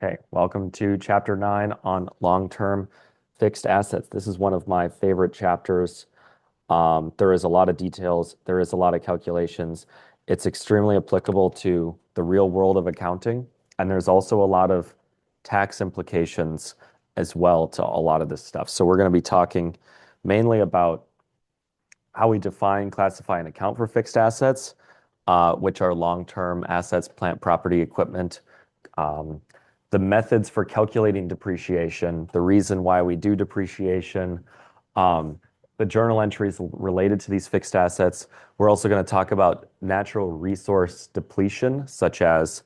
Okay, welcome to Chapter 9 on long-term fixed assets. This is one of my favorite chapters. There is a lot of details, there is a lot of calculations. It's extremely applicable to the real world of accounting, and there's also a lot of tax implications as well to a lot of this stuff. So we're going to be talking mainly about how we define, classify, and account for fixed assets, which are long-term assets, plant, property, equipment, the methods for calculating depreciation, the reason why we do depreciation, the journal entries related to these fixed assets. We're also going to talk about natural resource depletion, such as,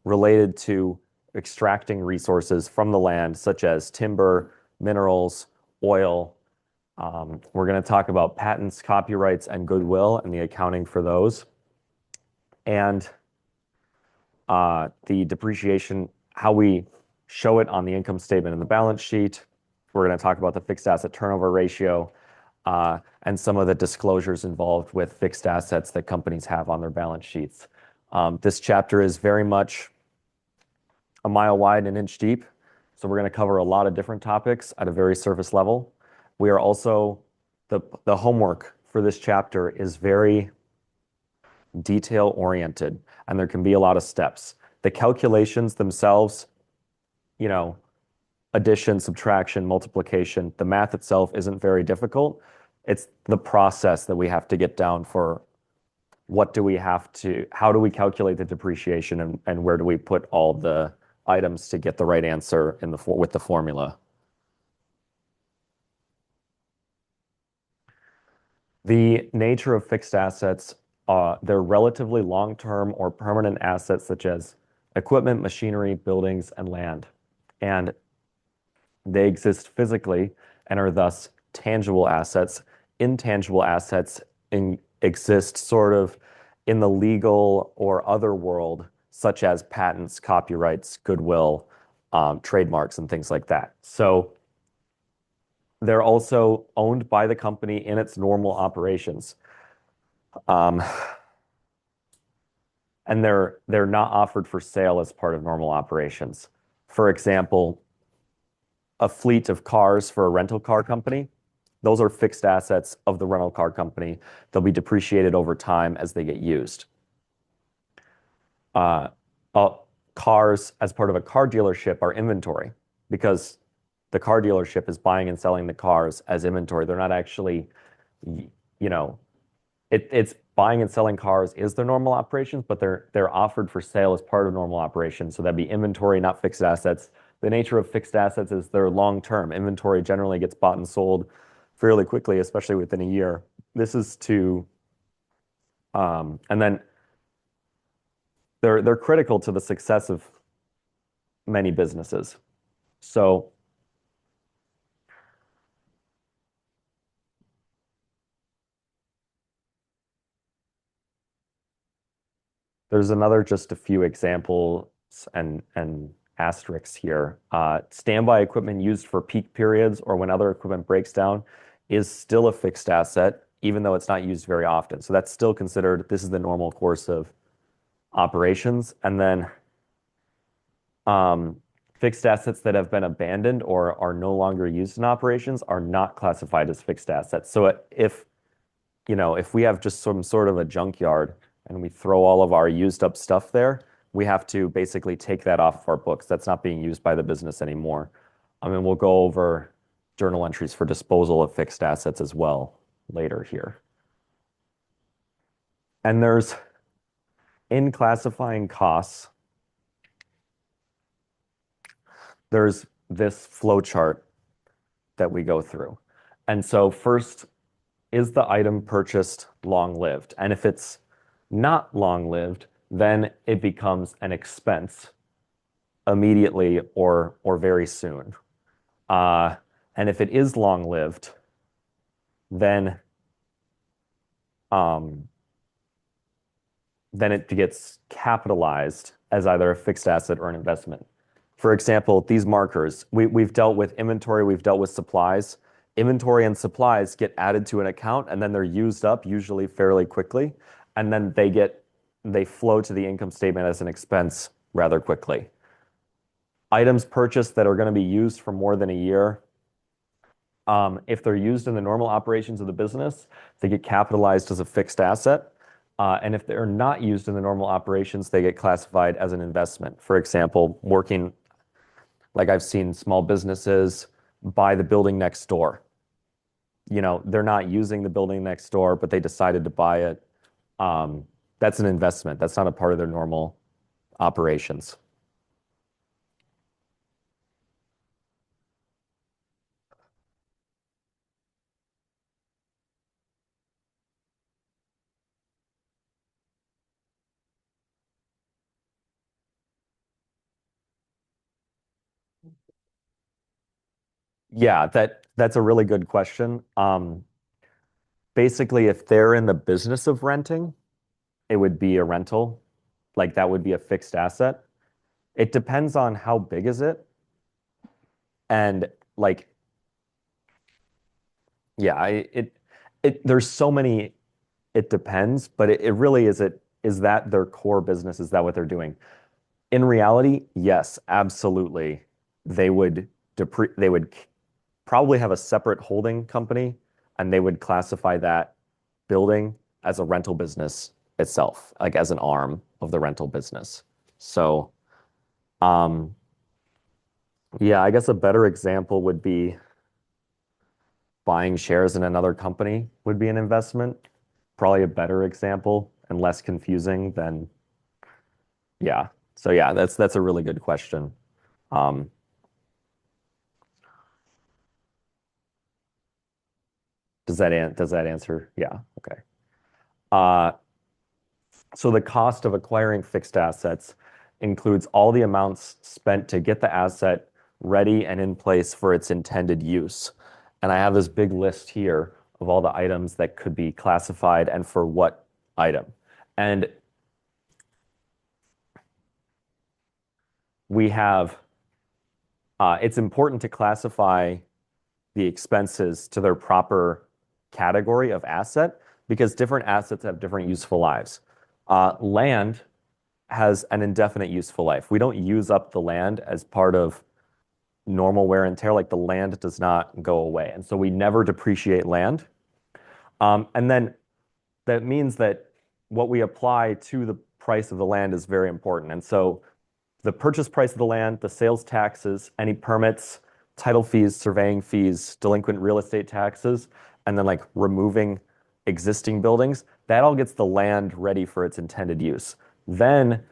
related to extracting resources from the land, such as timber, minerals, oil. We're going to talk about patents, copyrights, and goodwill and the accounting for those. And the depreciation, how we show it on the income statement and the balance sheet. We're going to talk about the fixed asset turnover ratio and some of the disclosures involved with fixed assets that companies have on their balance sheets. This chapter is very much a mile wide and an inch deep, so we're going to cover a lot of different topics at a very surface level. We are also, the homework for this chapter is very detail oriented, and there can be a lot of steps. The calculations themselves, addition, subtraction, multiplication, the math itself isn't very difficult. It's the process that we have to get down for how do we calculate the depreciation and where do we put all the items to get the right answer with the formula. The nature of fixed assets, they're relatively long-term or permanent assets such as equipment, machinery, buildings, and land. And they exist physically and are thus tangible assets. Intangible assets exist sort of in the legal or other world, such as patents, copyrights, goodwill, trademarks, and things like that. So they're also owned by the company in its normal operations. And they're not offered for sale as part of normal operations. For example, a fleet of cars for a rental car company, those are fixed assets of the rental car company. They'll be depreciated over time as they get used. Cars as part of a car dealership are inventory because the car dealership is buying and selling the cars as inventory. They're not actually, it's buying and selling cars is their normal operations, but they're offered for sale as part of normal operations. So that'd be inventory, not fixed assets. The nature of fixed assets is they're long-term. Inventory generally gets bought and sold fairly quickly, especially within a year. This is and then they're critical to the success of many businesses. So there's just a few examples and asterisks here. Standby equipment used for peak periods or when other equipment breaks down is still a fixed asset, even though it's not used very often. So that's still considered, this is the normal course of operations. And then fixed assets that have been abandoned or are no longer used in operations are not classified as fixed assets. So if we have just some sort of a junkyard and we throw all of our used up stuff there, we have to basically take that off of our books. That's not being used by the business anymore. We'll go over journal entries for disposal of fixed assets as well later here. And in classifying costs, there's this flow chart that we go through. And so first, is the item purchased long-lived? And if it's not long-lived, then it becomes an expense immediately or very soon. And if it is long-lived, then it gets capitalized as either a fixed asset or an investment. For example, these markers, we've dealt with inventory, we've dealt with supplies. Inventory and supplies get added to an account and then they're used up usually fairly quickly. And then they flow to the income statement as an expense rather quickly. Items purchased that are going to be used for more than a year. If they're used in the normal operations of the business, they get capitalized as a fixed asset. And if they're not used in the normal operations, they get classified as an investment. For example, working, like I've seen small businesses buy the building next door. They're not using the building next door, but they decided to buy it. Um, that's an investment. That's not a part of their normal operations. Yeah, that's a really good question. Basically, if they're in the business of renting, it would be a rental. Like that would be a fixed asset. It depends on how big is it. And like, yeah, there's so many, it depends, but it really is that their core business? Is that what they're doing? In reality, yes, absolutely. They would probably have a separate holding company and they would classify that building as a rental business itself, like as an arm of the rental business. So, um, yeah, I guess a better example would be buying shares in another company would be an investment. Probably a better example and less confusing than, yeah. So yeah, that's a really good question. Um, does that answer? Yeah. Okay. Uh, so the cost of acquiring fixed assets includes all the amounts spent to get the asset ready and in place for its intended use. And I have this big list here of all the items that could be classified and for what item. And we have, it's important to classify the expenses to their proper category of asset because different assets have different useful lives. Land has an indefinite useful life. We don't use up the land as part of normal wear and tear, like the land does not go away. And so we never depreciate land. And then that means that what we apply to the price of the land is very important. And so the purchase price of the land, the sales taxes, any permits, title fees, surveying fees, delinquent real estate taxes, and then like removing existing buildings, that all gets the land ready for its intended use. Then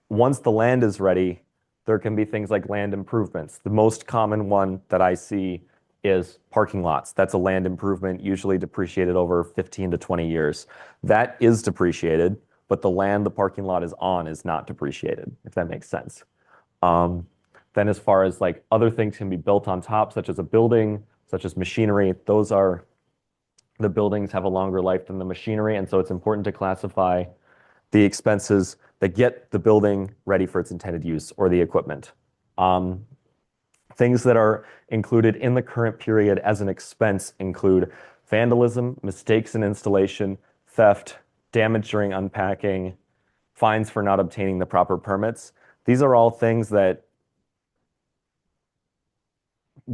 once the land is ready, there can be things like land improvements. The most common one that I see is parking lots. That's a land improvement, usually depreciated over 15 to 20 years. That is depreciated, but the land the parking lot is on is not depreciated, if that makes sense. Um, then as far as like other things can be built on top, such as a building, such as machinery, the buildings have a longer life than the machinery, and so it's important to classify the expenses that get the building ready for its intended use or the equipment. Um, Things that are included in the current period as an expense include vandalism, mistakes in installation, theft, damage during unpacking, fines for not obtaining the proper permits. These are all things that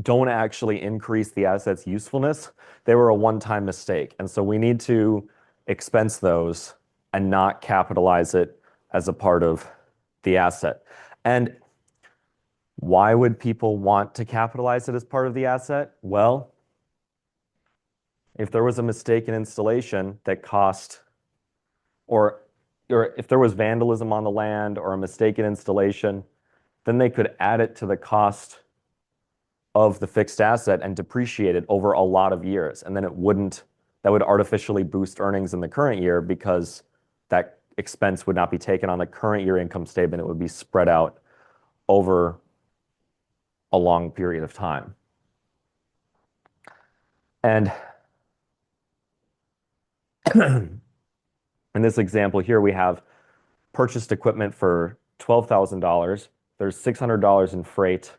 don't actually increase the asset's usefulness. They were a one-time mistake. And so we need to expense those and not capitalize it as a part of the asset. And why would people want to capitalize it as part of the asset? Well, if there was a mistake in installation that cost, or, or if there was vandalism on the land or a mistake in installation, then they could add it to the cost of the fixed asset and depreciate it over a lot of years. And then that would artificially boost earnings in the current year because that expense would not be taken on the current year income statement. It would be spread out over a long period of time. And in this example here, we have purchased equipment for $12,000. There's $600 in freight.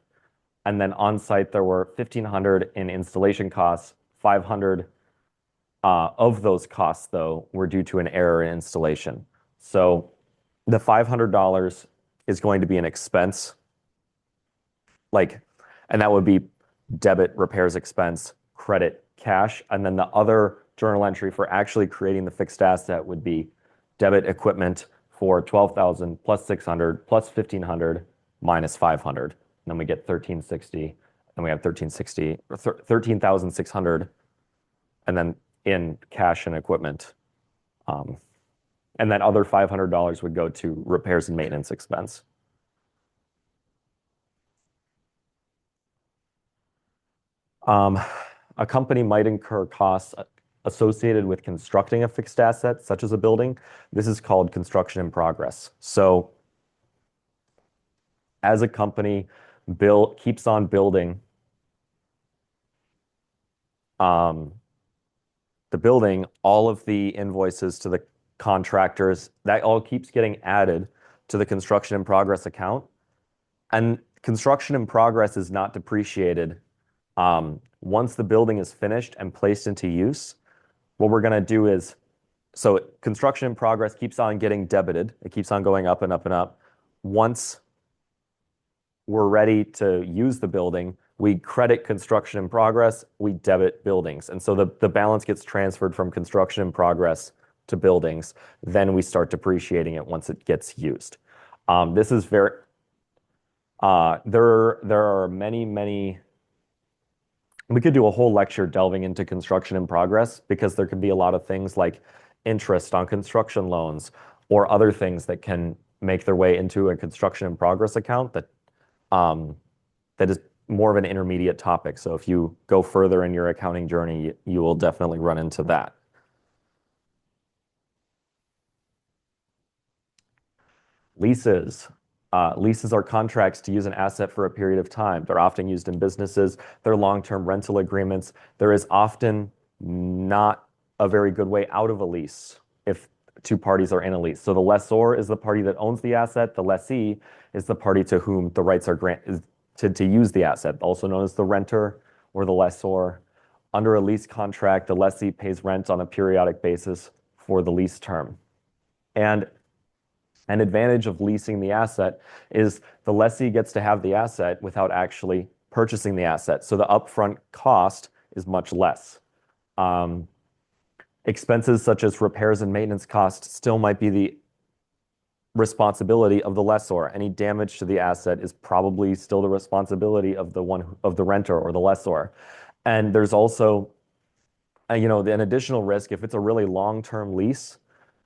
And then on site, there were $1,500 in installation costs. 500 of those costs, though, were due to an error in installation. So the $500 is going to be an expense like, and that would be debit repairs expense, credit cash. And then the other journal entry for actually creating the fixed asset would be debit equipment for 12,000 plus 600 plus 1,500 minus 500. And then we get 1,360. And we have 1,360, 13,600, and then in cash and equipment. And that other $500 would go to repairs and maintenance expense. A company might incur costs associated with constructing a fixed asset, such as a building. This is called construction in progress. So as a company keeps on building the building, all of the invoices to the contractors, that all keeps getting added to the construction in progress account. And construction in progress is not depreciated. Once the building is finished and placed into use, what we're going to do is, so construction in progress keeps on getting debited. It keeps on going up and up and up. Once we're ready to use the building, we credit construction in progress, we debit buildings. And so the balance gets transferred from construction in progress to buildings. Then we start depreciating it once it gets used. This is very, there are many, we could do a whole lecture delving into construction in progress because there could be a lot of things like interest on construction loans or other things that can make their way into a construction in progress account that is more of an intermediate topic. So if you go further in your accounting journey, you will definitely run into that. Leases. Leases are contracts to use an asset for a period of time. They're often used in businesses. They're long-term rental agreements. There is often not a very good way out of a lease if two parties are in a lease. So the lessor is the party that owns the asset. The lessee is the party to whom the rights are granted to use the asset, also known as the renter or the lessor. Under a lease contract, the lessee pays rent on a periodic basis for the lease term. And an advantage of leasing the asset is the lessee gets to have the asset without actually purchasing the asset. So the upfront cost is much less. Expenses such as repairs and maintenance costs still might be the responsibility of the lessor. Any damage to the asset is probably still the responsibility of the renter or the lessor. And there's also, an additional risk if it's a really long-term lease.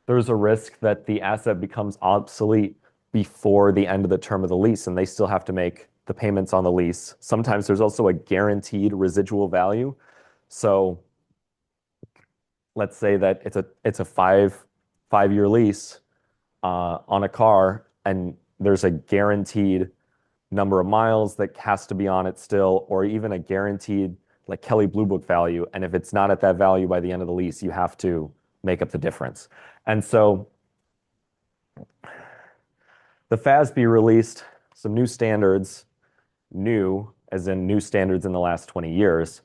There's a risk that the asset becomes obsolete before the end of the term of the lease, and they still have to make the payments on the lease. Sometimes there's also a guaranteed residual value. So let's say that it's a five-year lease on a car, and there's a guaranteed number of miles that has to be on it still, or even a guaranteed like Kelley Blue Book value. And if it's not at that value by the end of the lease, you have to make up the difference. And so the FASB released some new standards, new as in new standards in the last 20 years,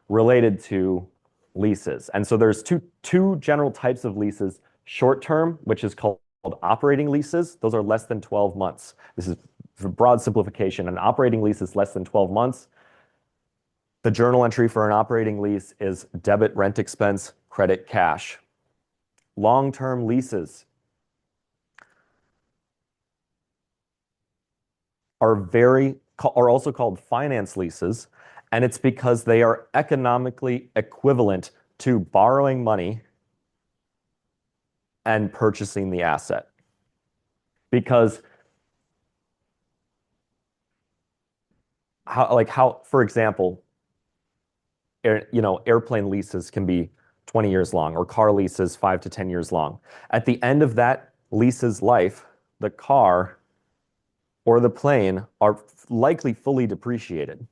related to leases. And so there's two general types of leases: short-term, which is called operating leases. Those are less than 12 months. This is a broad simplification. An operating lease is less than 12 months. The journal entry for an operating lease is debit rent expense, credit cash. Long-term leases are also called finance leases, and it's because they are economically equivalent to borrowing money and purchasing the asset. Because for example, airplane leases can be 20 years long, or car leases 5 to 10 years long. At the end of that lease's life, the car or the plane are likely fully depreciated.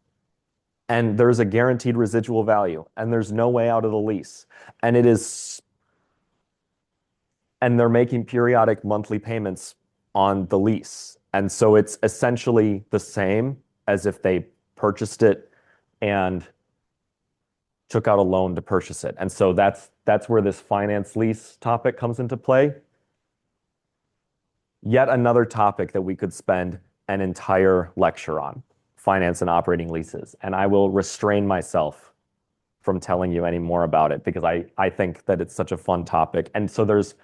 And there's a guaranteed residual value, and there's no way out of the lease. And they're making periodic monthly payments on the lease. And so it's essentially the same as if they purchased it and took out a loan to purchase it. And so that's where this finance lease topic comes into play. Yet another topic that we could spend an entire lecture on finance and operating leases, and I will restrain myself from telling you any more about it because I think that it's such a fun topic. And so there's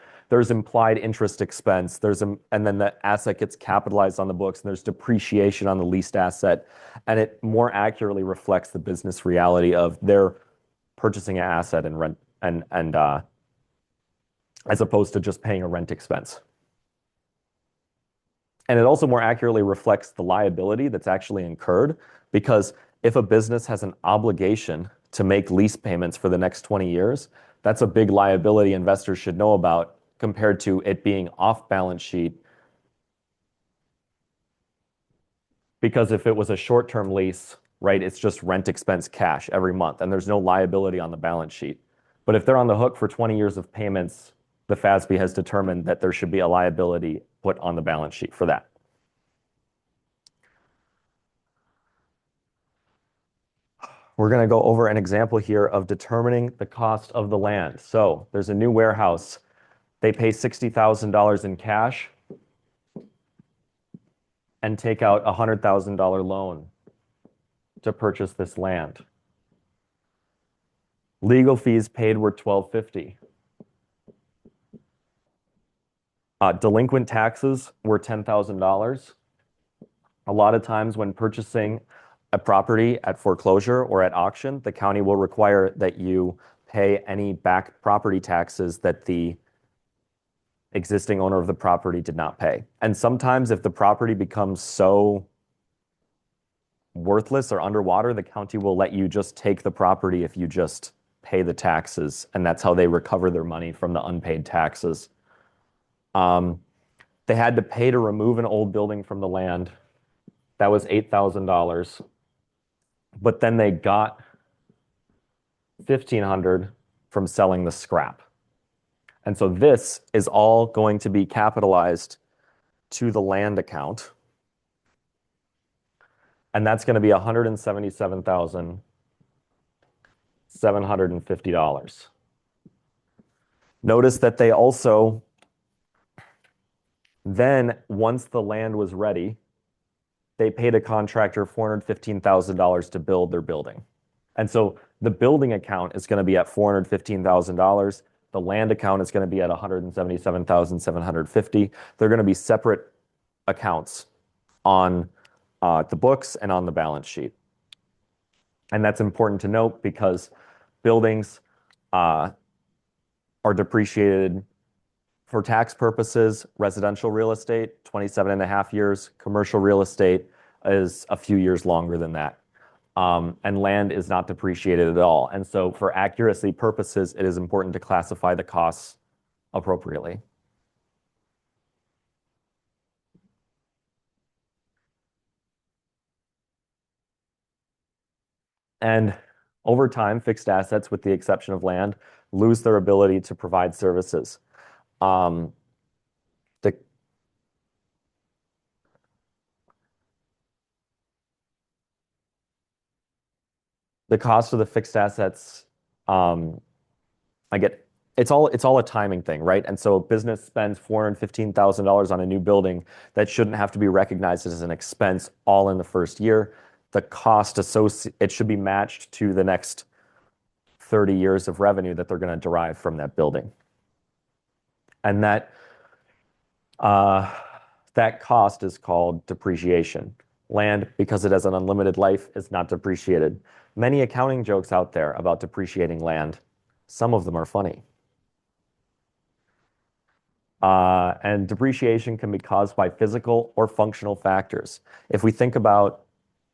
implied interest expense, and then the asset gets capitalized on the books, and there's depreciation on the leased asset, and it more accurately reflects the business reality of their purchasing an asset and rent and as opposed to just paying a rent expense. And it also more accurately reflects the liability that's actually incurred because if a business has an obligation to make lease payments for the next 20 years, that's a big liability investors should know about compared to it being off balance sheet. Because if it was a short-term lease, right, it's just rent expense cash every month and there's no liability on the balance sheet. But if they're on the hook for 20 years of payments, the FASB has determined that there should be a liability put on the balance sheet for that. We're going to go over an example here of determining the cost of the land. So there's a new warehouse. They pay $60,000 in cash and take out a $100,000 loan to purchase this land. Legal fees paid were $1,250. Delinquent taxes were $10,000. A lot of times when purchasing a property at foreclosure or at auction, the county will require that you pay any back property taxes that the existing owner of the property did not pay. And sometimes if the property becomes so worthless or underwater, the county will let you just take the property if you just pay the taxes. And that's how they recover their money from the unpaid taxes. They had to pay to remove an old building from the land. That was $8,000. But then they got $1,500 from selling the scrap. And so this is all going to be capitalized to the land account. And that's going to be $177,750. Notice that they also, then once the land was ready, they paid a contractor $415,000 to build their building. And so the building account is going to be at $415,000. The land account is going to be at $177,750. They're going to be separate accounts on the books and on the balance sheet. And that's important to note because buildings are depreciated for tax purposes. Residential real estate, 27 and a half years. Commercial real estate is a few years longer than that. And land is not depreciated at all. And so for accuracy purposes, it is important to classify the costs appropriately. And over time, fixed assets, with the exception of land, lose their ability to provide services. The cost of the fixed assets, it's all a timing thing, right? And so a business spends $415,000 on a new building that shouldn't have to be recognized as an expense all in the first year. The cost it should be matched to the next 30 years of revenue that they're going to derive from that building. And that cost is called depreciation. Land, because it has an unlimited life, is not depreciated. Many accounting jokes out there about depreciating land. Some of them are funny. And depreciation can be caused by physical or functional factors. If we think about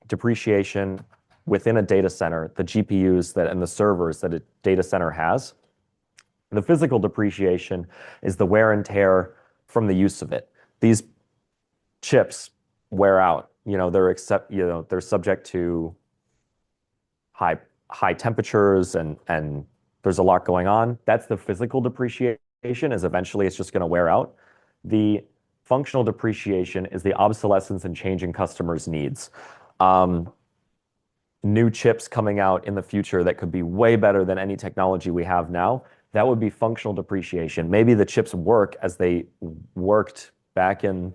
depreciation within a data center, the GPUs and the servers that a data center has, the physical depreciation is the wear and tear from the use of it. These chips wear out. They're subject to high temperatures and there's a lot going on. That's the physical depreciation, is eventually it's just going to wear out. The functional depreciation is the obsolescence and changing customers' needs. New chips coming out in the future that could be way better than any technology we have now, that would be functional depreciation. Maybe the chips work as they worked back in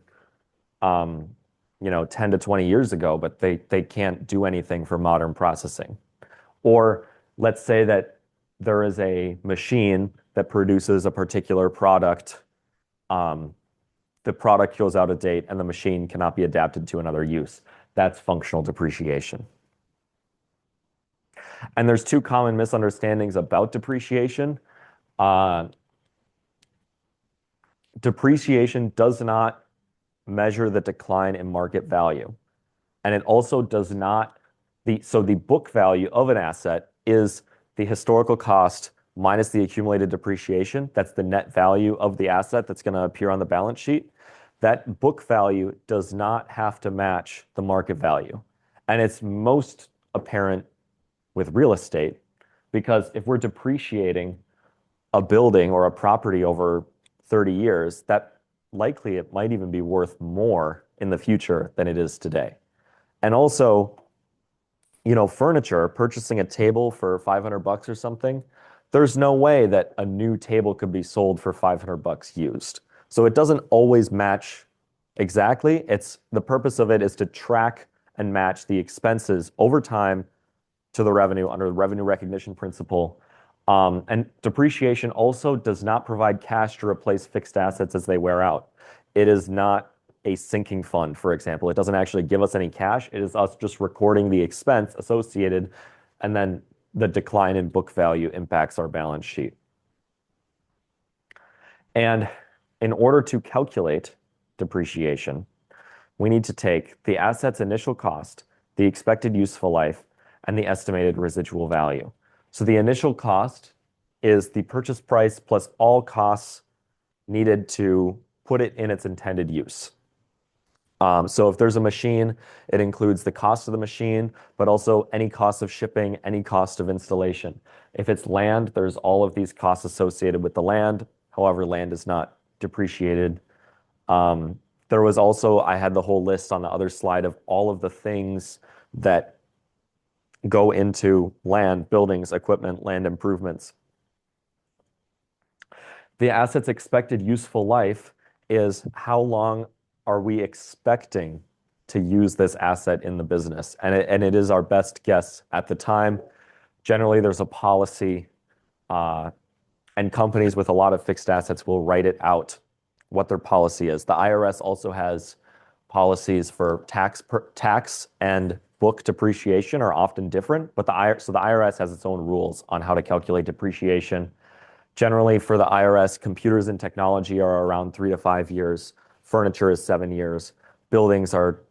10 to 20 years ago, but they can't do anything for modern processing. Or let's say that there is a machine that produces a particular product. The product goes out of date and the machine cannot be adapted to another use. That's functional depreciation. And there's two common misunderstandings about depreciation. Uh, Depreciation does not measure the decline in market value. And it also does not, so the book value of an asset is the historical cost minus the accumulated depreciation. That's the net value of the asset that's going to appear on the balance sheet. That book value does not have to match the market value. And it's most apparent with real estate, because if we're depreciating a building or a property over 30 years, that likely it might even be worth more in the future than it is today. And also, furniture, purchasing a table for $500 or something, there's no way that a new table could be sold for $500 used. So it doesn't always match exactly. The purpose of it is to track and match the expenses over time to the revenue under the revenue recognition principle. And depreciation also does not provide cash to replace fixed assets as they wear out. It is not a sinking fund, for example. It doesn't actually give us any cash. It is us just recording the expense associated, and then the decline in book value impacts our balance sheet. And in order to calculate depreciation, we need to take the asset's initial cost, the expected useful life, and the estimated residual value. So the initial cost is the purchase price plus all costs needed to put it in its intended use. So if there's a machine, it includes the cost of the machine, but also any cost of shipping, any cost of installation. If it's land, there's all of these costs associated with the land. However, land is not depreciated. There was also, I had the whole list on the other slide of all of the things that go into land, buildings, equipment, land improvements. The asset's expected useful life is how long are we expecting to use this asset in the business? And it is our best guess at the time. Generally, there's a policy, and companies with a lot of fixed assets will write it out, what their policy is. The IRS also has policies for tax and book depreciation are often different, but so the IRS has its own rules on how to calculate depreciation. Generally, for the IRS, computers and technology are around 3 to 5 years. Furniture is 7 years. Buildings are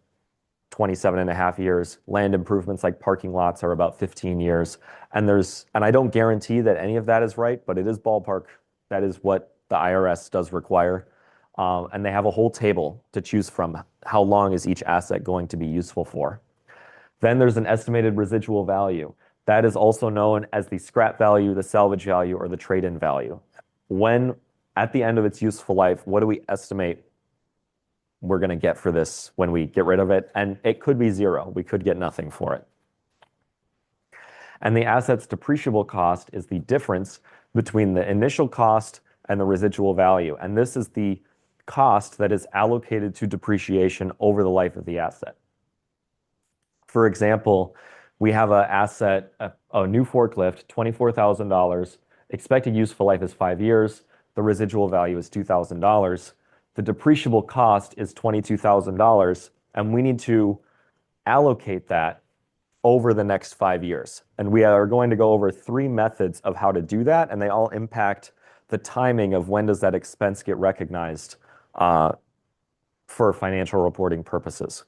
27.5 years. Land improvements like parking lots are about 15 years. And I don't guarantee that any of that is right, but it is ballpark. That is what the IRS does require. And they have a whole table to choose from. How long is each asset going to be useful for? Then there's an estimated residual value. That is also known as the scrap value, the salvage value, or the trade-in value. When, at the end of its useful life, what do we estimate we're going to get for this when we get rid of it? And it could be zero. We could get nothing for it. And the asset's depreciable cost is the difference between the initial cost and the residual value. And this is the cost that is allocated to depreciation over the life of the asset. For example, we have an asset, a new forklift, $24,000. Expected useful life is 5 years. The residual value is $2,000. The depreciable cost is $22,000, and we need to allocate that over the next 5 years. And we are going to go over 3 methods of how to do that, and they all impact the timing of when does that expense get recognized for financial reporting purposes.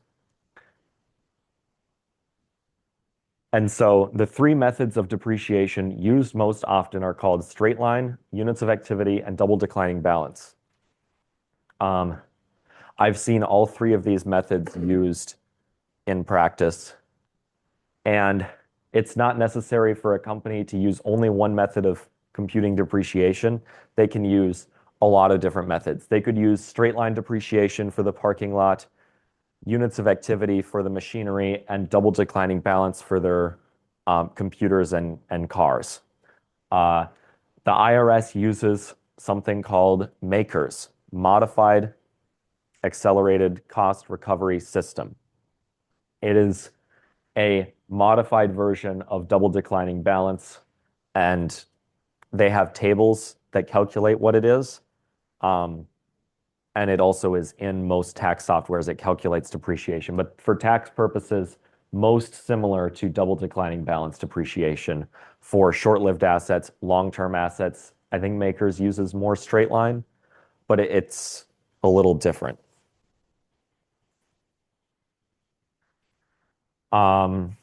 And so the 3 methods of depreciation used most often are called straight line, units of activity, and double declining balance. I've seen all 3 of these methods used in practice, and it's not necessary for a company to use only one method of computing depreciation. They can use a lot of different methods. They could use straight line depreciation for the parking lot, units of activity for the machinery, and double declining balance for their computers and cars. The IRS uses something called MACRS, modified accelerated cost recovery system. It is a modified version of double declining balance, and they have tables that calculate what it is. Um, and it also is in most tax softwares. It calculates depreciation. But for tax purposes, most similar to double declining balance depreciation for short-lived assets, long-term assets. I think Makers uses more straight line, but it's a little different. Um,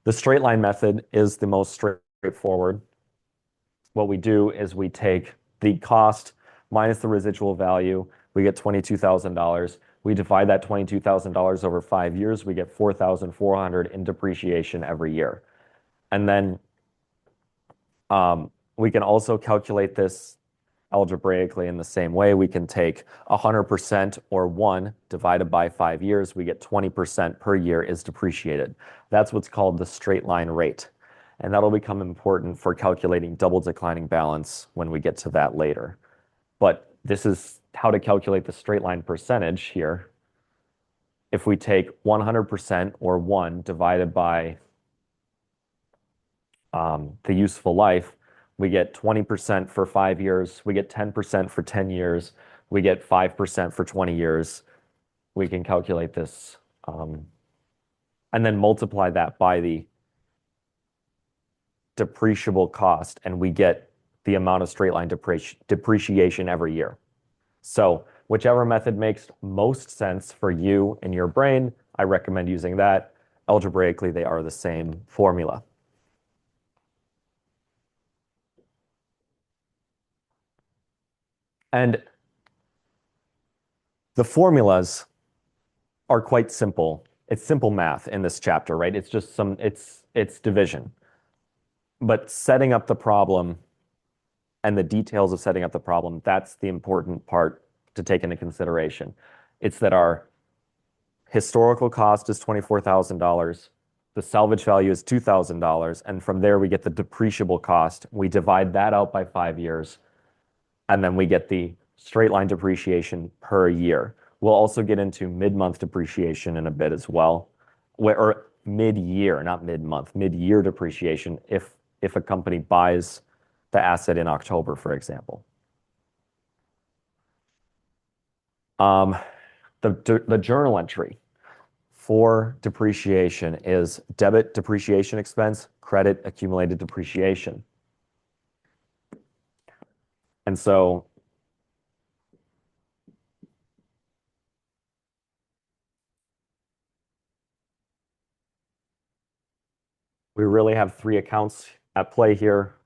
the straight line method is the most straightforward. What we do is we take the cost minus the residual value. We get $22,000. We divide that $22,000 over 5 years. We get 4,400 in depreciation every year. And then we can also calculate this algebraically in the same way. We can take 100% or 1 divided by 5 years. We get 20% per year is depreciated. That's what's called the straight line rate. And that'll become important for calculating double declining balance when we get to that later. But this is how to calculate the straight line percentage here. If we take 100% or 1 divided by the useful life, we get 20% for 5 years, we get 10% for 10 years, we get 5% for 20 years. We can calculate this and then multiply that by the depreciable cost, and we get the amount of straight line depreciation every year. So whichever method makes most sense for you and your brain, I recommend using that. Algebraically, they are the same formula. And the formulas are quite simple. It's simple math in this chapter, right? It's just it's division. But setting up the problem and the details of setting up the problem, that's the important part to take into consideration. It's that our historical cost is $24,000. The salvage value is $2,000. And from there, we get the depreciable cost. We divide that out by 5 years. And then we get the straight line depreciation per year. We'll also get into mid-month depreciation in a bit as well, or mid-year, not mid-month, mid-year depreciation if a company buys the asset in October, for example. The journal entry for depreciation is debit depreciation expense, credit accumulated depreciation. And so we really have 3 accounts at play here.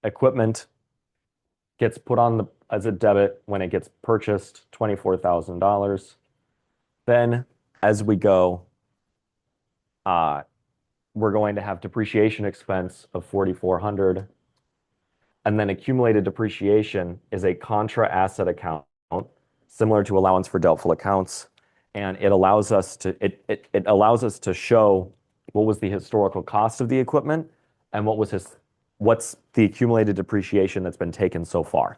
Equipment gets put on as a debit when it gets purchased, $24,000. Then as we go, we're going to have depreciation expense of 4,400. And then accumulated depreciation is a contra asset account, similar to allowance for doubtful accounts. And it allows us to show what was the historical cost of the equipment and what's the accumulated depreciation that's been taken so far.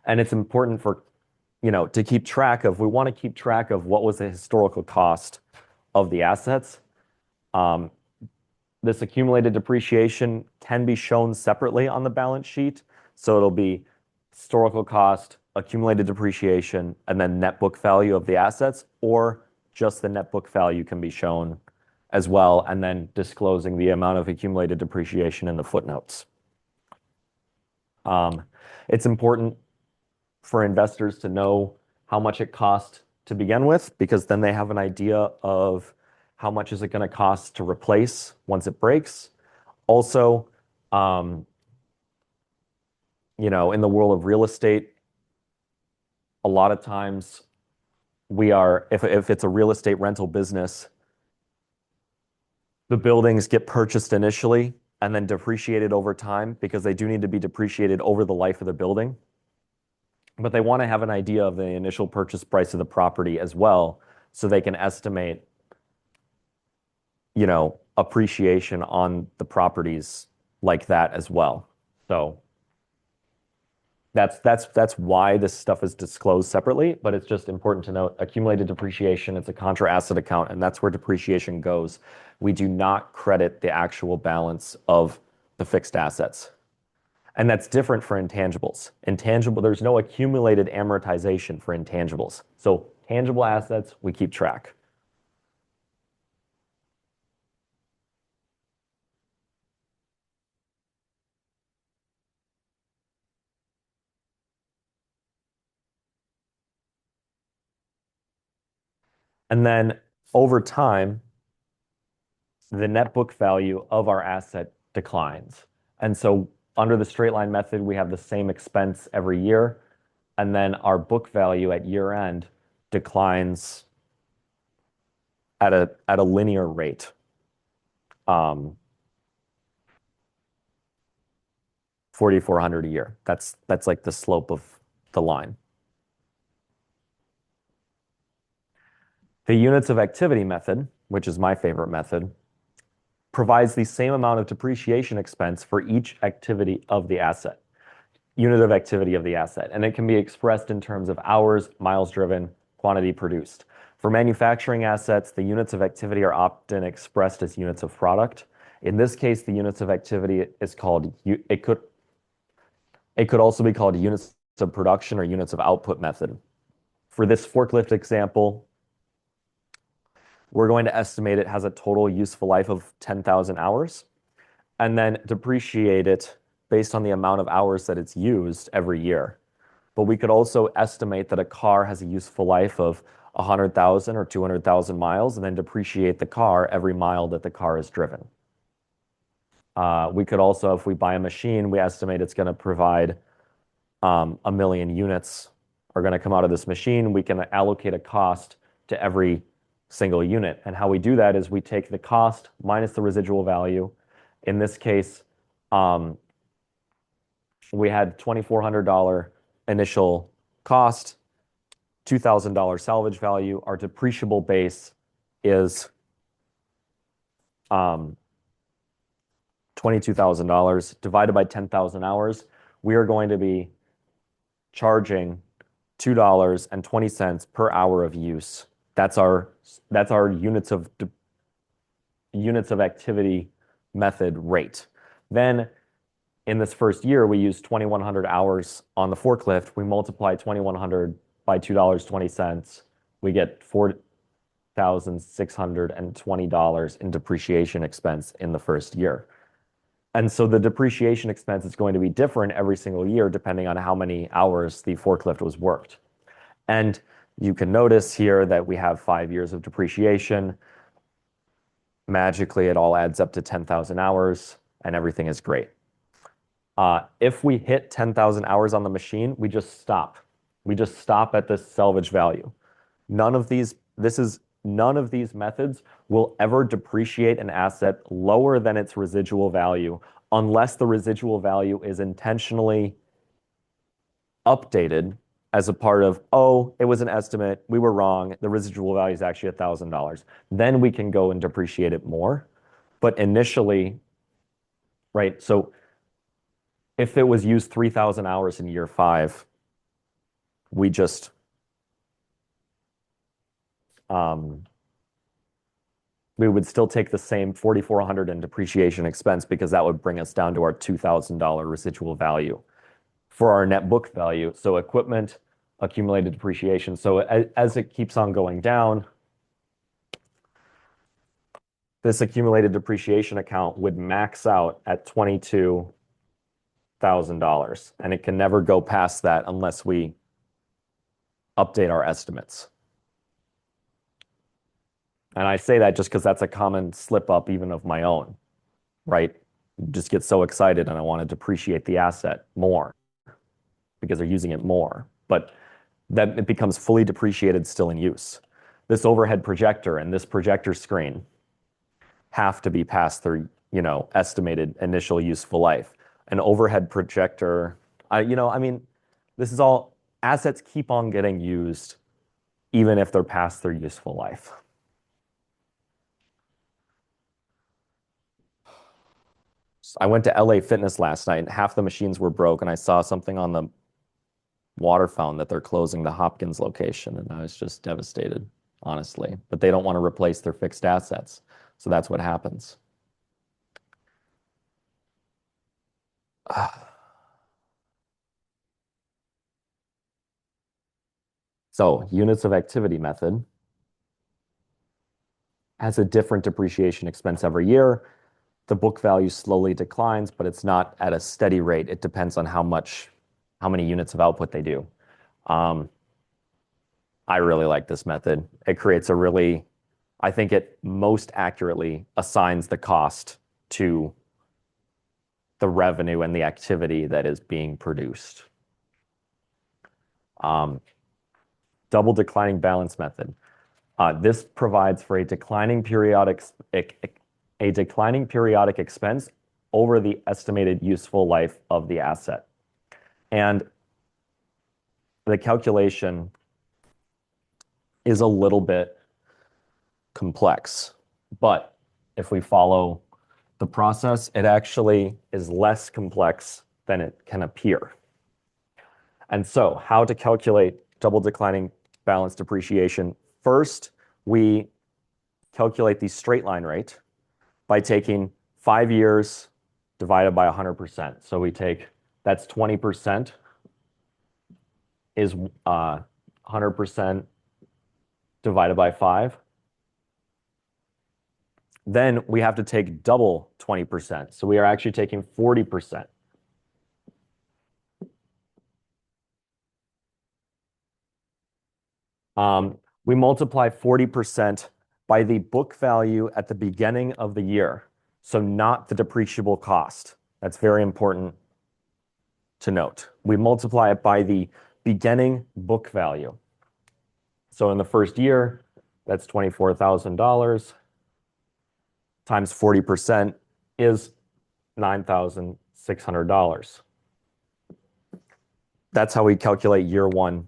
And it's important for, to keep track of, we want to keep track of what was the historical cost of the assets. This accumulated depreciation can be shown separately on the balance sheet. So it'll be historical cost, accumulated depreciation, and then net book value of the assets, or just the net book value can be shown as well, and then disclosing the amount of accumulated depreciation in the footnotes. It's important for investors to know how much it costs to begin with, because then they have an idea of how much is it going to cost to replace once it breaks. Also, in the world of real estate, a lot of times if it's a real estate rental business, the buildings get purchased initially and then depreciated over time, because they do need to be depreciated over the life of the building. But they want to have an idea of the initial purchase price of the property as well, so they can estimate appreciation on the properties like that as well. So that's why this stuff is disclosed separately, but it's just important to note accumulated depreciation, it's a contra asset account, and that's where depreciation goes. We do not credit the actual balance of the fixed assets. And that's different for intangibles. There's no accumulated amortization for intangibles. So tangible assets, we keep track. And then over time, the net book value of our asset declines. And so under the straight line method, we have the same expense every year. And then our book value at year end declines at a linear rate. 4,400 a year. That's like the slope of the line. The units of activity method, which is my favorite method, provides the same amount of depreciation expense for each activity of the asset, unit of activity of the asset. And it can be expressed in terms of hours, miles driven, quantity produced. For manufacturing assets, the units of activity are often expressed as units of product. In this case, the units of activity is called, it could also be called units of production or units of output method. For this forklift example, we're going to estimate it has a total useful life of 10,000 hours and then depreciate it based on the amount of hours that it's used every year. But we could also estimate that a car has a useful life of 100,000 or 200,000 miles and then depreciate the car every mile that the car is driven. We could also, if we buy a machine, we estimate it's going to provide 1 million units are going to come out of this machine. We can allocate a cost to every single unit. And how we do that is we take the cost minus the residual value. In this case, we had $2,400 initial cost, $2,000 salvage value. Our depreciable base is $22,000 divided by 10,000 hours. We are going to be charging $2.20 per hour of use. That's our units of activity method rate. Then in this first year, we use 2,100 hours on the forklift. We multiply 2,100 by $2.20. We get $4,620 in depreciation expense in the first year. And so the depreciation expense is going to be different every single year depending on how many hours the forklift was worked. And you can notice here that we have 5 years of depreciation. Magically, it all adds up to 10,000 hours and everything is great. If we hit 10,000 hours on the machine, we just stop. We just stop at the salvage value. None of these methods will ever depreciate an asset lower than its residual value unless the residual value is intentionally updated as a part of, oh, it was an estimate, we were wrong, the residual value is actually $1,000. Then we can go and depreciate it more. But initially, right, so if it was used 3,000 hours in year 5, we just we would still take the same 4,400 in depreciation expense because that would bring us down to our $2,000 residual value for our net book value. So equipment, accumulated depreciation. So as it keeps on going down, this accumulated depreciation account would max out at $22,000, and it can never go past that unless we update our estimates. And I say that just because that's a common slip up even of my own, right? Just get so excited and I want to depreciate the asset more because they're using it more. But then it becomes fully depreciated still in use. This overhead projector and this projector screen have to be passed through, estimated initial useful life. An overhead projector, this is all assets keep on getting used even if they're past their useful life. I went to LA Fitness last night and half the machines were broke, and I saw something on the water fountain that they're closing the Hopkins location, and I was just devastated, honestly. But they don't want to replace their fixed assets. So that's what happens. So units of activity method has a different depreciation expense every year. The book value slowly declines, but it's not at a steady rate. It depends on how many units of output they do. I really like this method. It creates I think it most accurately assigns the cost to the revenue and the activity that is being produced. Double declining balance method. This provides for a declining periodic expense over the estimated useful life of the asset. And the calculation is a little bit complex, but if we follow the process, it actually is less complex than it can appear. And so how to calculate double declining balance depreciation? First, we calculate the straight line rate by taking 5 years divided by 100%. So that's 20% is 100% divided by 5. Then we have to take double 20%. So we are actually taking 40%. We multiply 40% by the book value at the beginning of the year. So not the depreciable cost. That's very important to note. We multiply it by the beginning book value. So in the first year, that's $24,000 times 40% is $9,600. That's how we calculate year one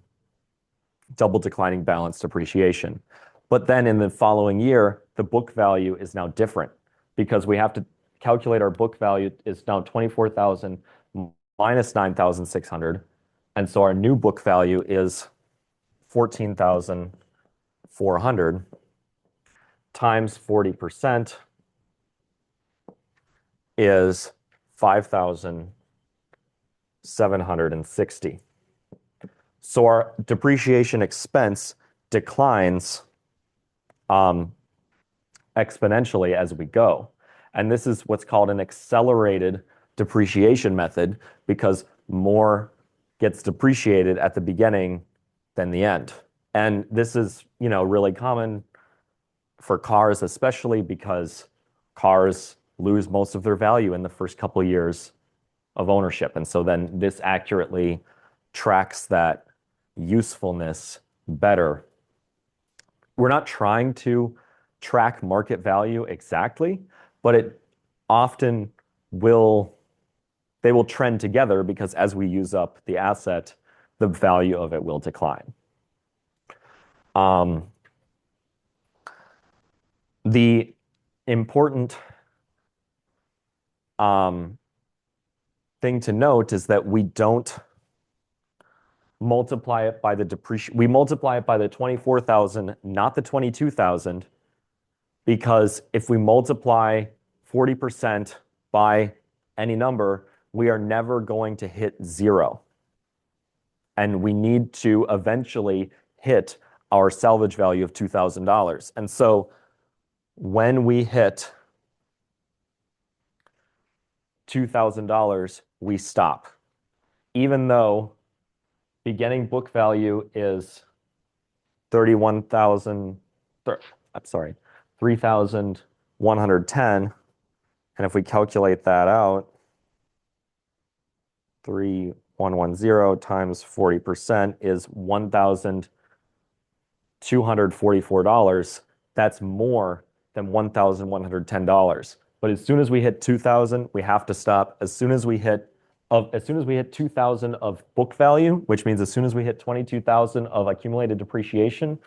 double declining balance depreciation. But then in the following year, the book value is now different because we have to calculate our book value is now 24,000 minus 9,600. And so our new book value is 14,400 times 40% is 5,760. So our depreciation expense declines exponentially as we go. And this is what's called an accelerated depreciation method because more gets depreciated at the beginning than the end. And this is, really common for cars, especially because cars lose most of their value in the first couple of years of ownership. And so then this accurately tracks that usefulness better. We're not trying to track market value exactly, but it often they will trend together because as we use up the asset, the value of it will decline. The important thing to note is that we don't multiply it by we multiply it by the 24,000, not the 22,000, because if we multiply 40% by any number, we are never going to hit zero. And we need to eventually hit our salvage value of $2,000. And so when we hit $2,000, we stop. Even though beginning book value is 3,110. And if we calculate that out, 3,110 times 40% is $1,244. That's more than $1,110. But as soon as we hit 2,000, we have to stop. As soon as we hit 2,000 of book value, which means as soon as we hit 22,000 of accumulated depreciation,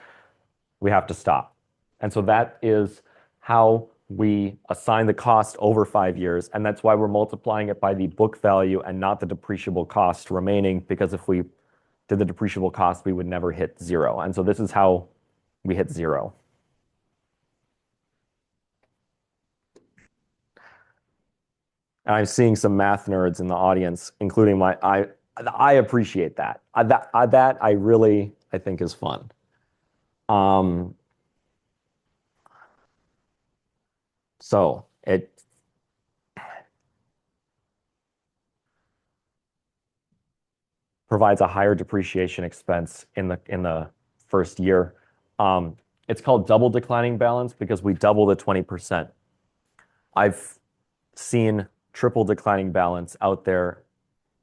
we have to stop. And so that is how we assign the cost over 5 years, and that's why we're multiplying it by the book value and not the depreciable cost remaining, because if we did the depreciable cost, we would never hit zero. And so this is how we hit zero. And I'm seeing some math nerds in the audience, including I appreciate that. That I really, I think is fun. Um, so it provides a higher depreciation expense in the first year. It's called double declining balance because we double the 20%. I've seen triple declining balance out there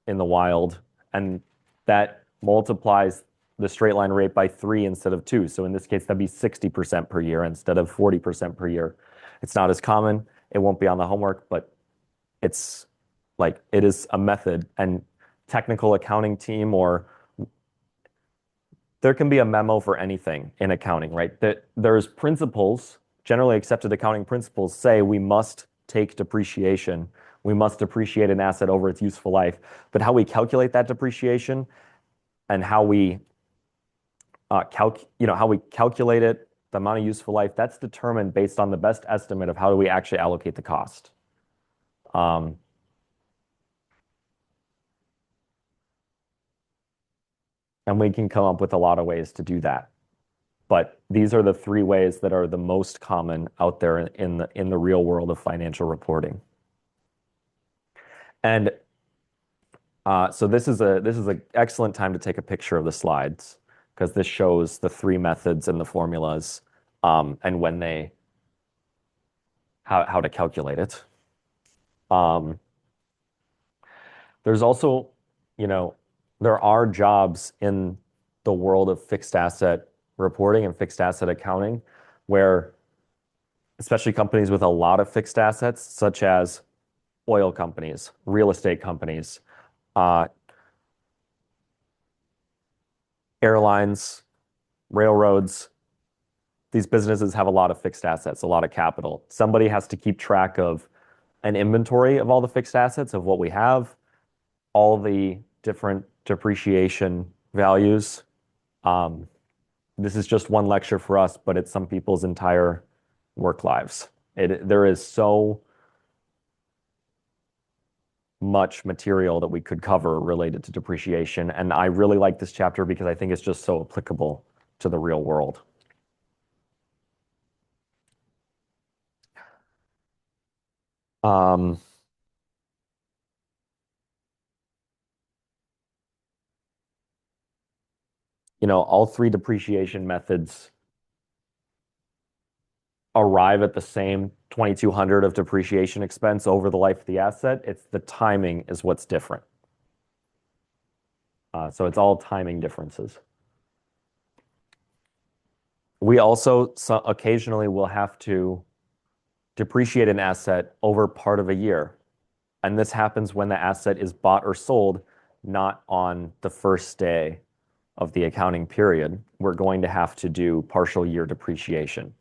in the wild, and that multiplies the straight line rate by 3 instead of 2. So in this case, that'd be 60% per year instead of 40% per year. It's not as common. It won't be on the homework, but it's like it is a method, and technical accounting team, or there can be a memo for anything in accounting, right? That there's principles, generally accepted accounting principles say we must take depreciation. We must depreciate an asset over its useful life. But how we calculate that depreciation and how we how we calculate it, the amount of useful life, that's determined based on the best estimate of how do we actually allocate the cost. And we can come up with a lot of ways to do that. But these are the 3 ways that are the most common out there in the real world of financial reporting. And so this is an excellent time to take a picture of the slides, because this shows the 3 methods and the formulas, and when how to calculate it. There's also, there are jobs in the world of fixed asset reporting and fixed asset accounting where, especially companies with a lot of fixed assets, such as oil companies, real estate companies, airlines, railroads, these businesses have a lot of fixed assets, a lot of capital. Somebody has to keep track of an inventory of all the fixed assets of what we have, all the different depreciation values. This is just one lecture for us, but it's some people's entire work lives. There is so much material that we could cover related to depreciation, and I really like this chapter because I think it's just so applicable to the real world. All 3 depreciation methods arrive at the same 2,200 of depreciation expense over the life of the asset. It's the timing is what's different. So it's all timing differences. We also occasionally will have to depreciate an asset over part of a year. And this happens when the asset is bought or sold, not on the first day of the accounting period. We're going to have to do partial year depreciation.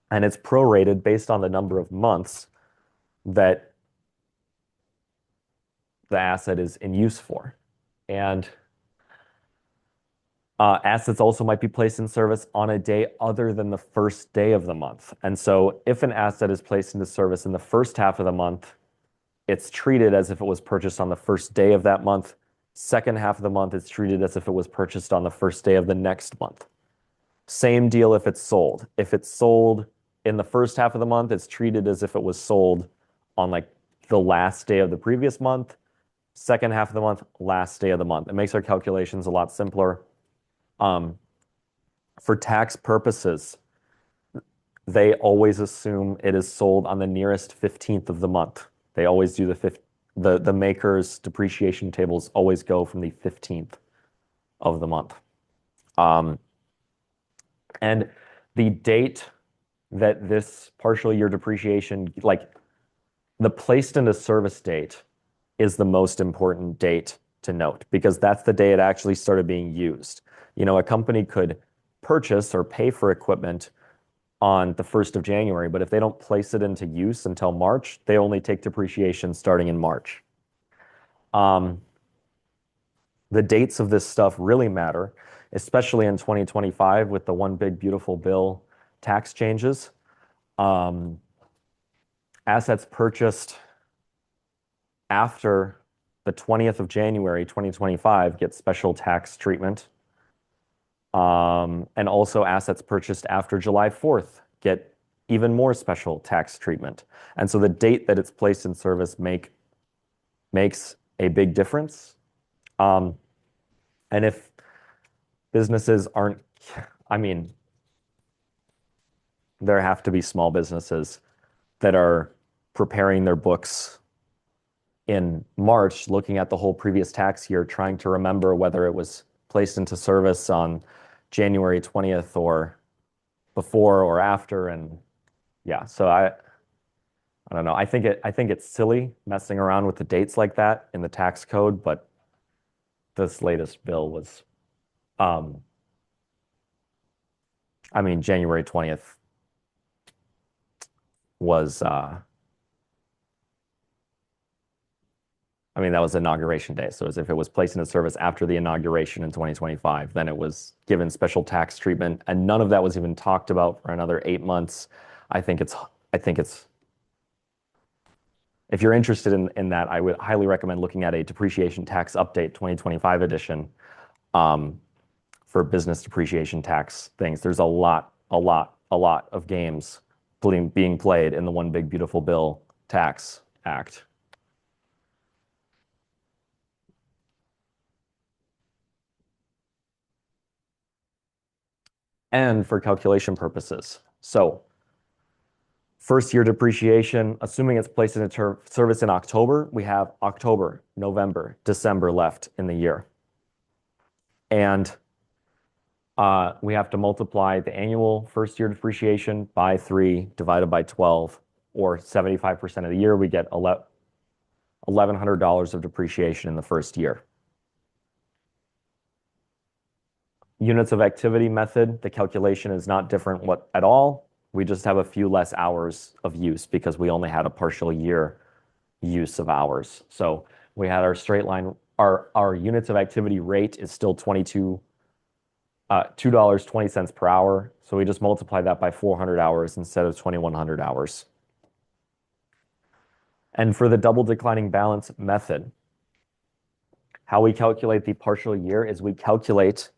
And it's prorated based on the number of months that the asset is in use for. And assets also might be placed in service on a day other than the first day of the month. And so if an asset is placed into service in the first half of the month, it's treated as if it was purchased on the first day of that month. Second half of the month, it's treated as if it was purchased on the first day of the next month. Same deal if it's sold. If it's sold in the first half of the month, it's treated as if it was sold on like the last day of the previous month. Second half of the month, last day of the month. It makes our calculations a lot simpler. For tax purposes, they always assume it is sold on the nearest 15th of the month. They always do the maker's depreciation tables always go from the 15th of the month. And the date that this partial year depreciation, like the placed into service date, is the most important date to note, because that's the day it actually started being used. A company could purchase or pay for equipment on the 1st of January, but if they don't place it into use until March, they only take depreciation starting in March. Um, the dates of this stuff really matter, especially in 2025 with the one big beautiful bill tax changes. Um, assets purchased after the 20th of January 2025 get special tax treatment. And also assets purchased after July 4th get even more special tax treatment. And so the date that it's placed in service makes a big difference. And if businesses aren't, I mean, there have to be small businesses that are preparing their books in March, looking at the whole previous tax year, trying to remember whether it was placed into service on January 20th or before or after. And yeah, so I don't know. I think it's silly messing around with the dates like that in the tax code, but this latest bill was, um, I mean, January 20th was, I mean, that was inauguration day. So as if it was placed into service after the inauguration in 2025, then it was given special tax treatment, and none of that was even talked about for another 8 months. I think it's, I think it's, if you're interested in that, I would highly recommend looking at a depreciation tax update 2025 edition um, for business depreciation tax things. There's a lot of games being played in the One Big Beautiful Bill Tax Act. And for calculation purposes. So first year depreciation, assuming it's placed into service in October, we have October, November, December left in the year. And we have to multiply the annual first year depreciation by 3 divided by 12, or 75% of the year, we get $1,100 of depreciation in the first year. Units of activity method, the calculation is not different at all. We just have a few less hours of use because we only had a partial year use of hours. So we had our straight line, our units of activity rate is still $2.20 per hour. So we just multiply that by 400 hours instead of 2,100 hours. And for the double declining balance method, how we calculate the partial year is we calculate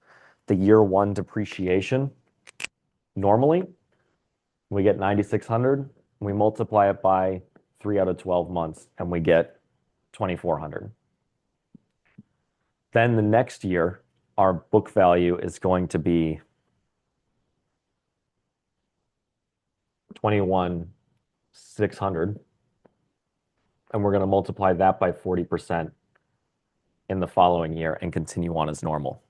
the year one depreciation. Normally, we get 9,600. We multiply it by 3 out of 12 months, and we get 2,400. Then the next year, our book value is going to be 21,600, and we're going to multiply that by 40% in the following year and continue on as normal.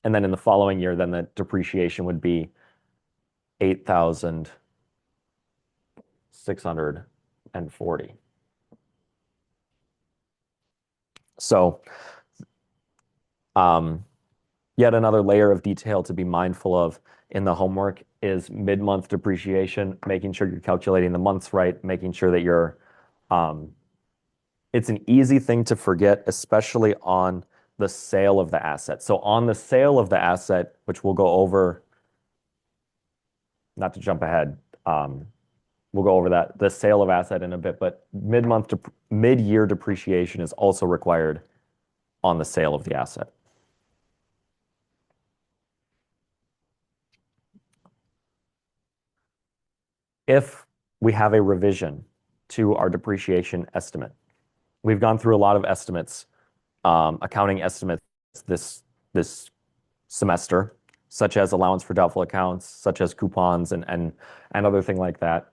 And then in the following year, then the depreciation would be 8,640. So yet another layer of detail to be mindful of in the homework is mid-month depreciation, making sure you're calculating the months right, making sure that you're, it's an easy thing to forget, especially on the sale of the asset. So on the sale of the asset, which we'll go over, not to jump ahead, we'll go over that, the sale of asset in a bit, but mid-year depreciation is also required on the sale of the asset. If we have a revision to our depreciation estimate, we've gone through a lot of estimates, accounting estimates this semester, such as allowance for doubtful accounts, such as coupons and other thing like that.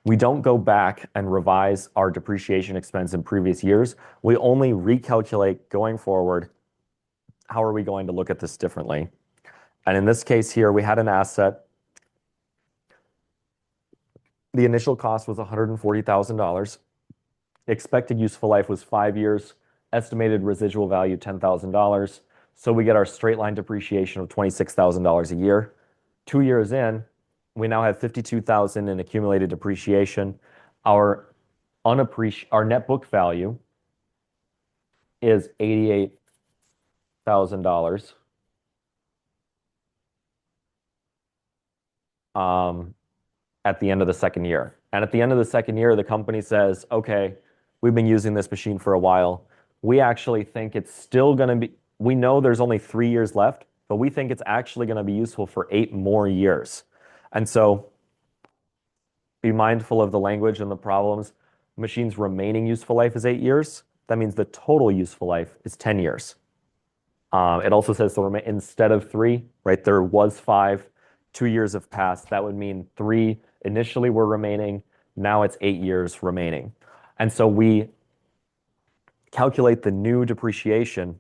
We don't go back and revise our depreciation expense in previous years. We only recalculate going forward, how are we going to look at this differently? And in this case here, we had an asset. The initial cost was $140,000. expected useful life was 5 years, estimated residual value $10,000. So we get our straight line depreciation of $26,000 a year. 2 years in, we now have 52,000 in accumulated depreciation. Our our net book value is $88,000. At the end of the second year. And at the end of the second year, the company says, okay, we've been using this machine for a while. We actually think it's still going to be, we know there's only 3 years left, but we think it's actually going to be useful for 8 more years. And so be mindful of the language and the problems. Machine's remaining useful life is 8 years. That means the total useful life is 10 years. It also says instead of 3, right, there was 5, 2 years have passed. That would mean 3 initially were remaining. Now it's 8 years remaining. And so we calculate the new depreciation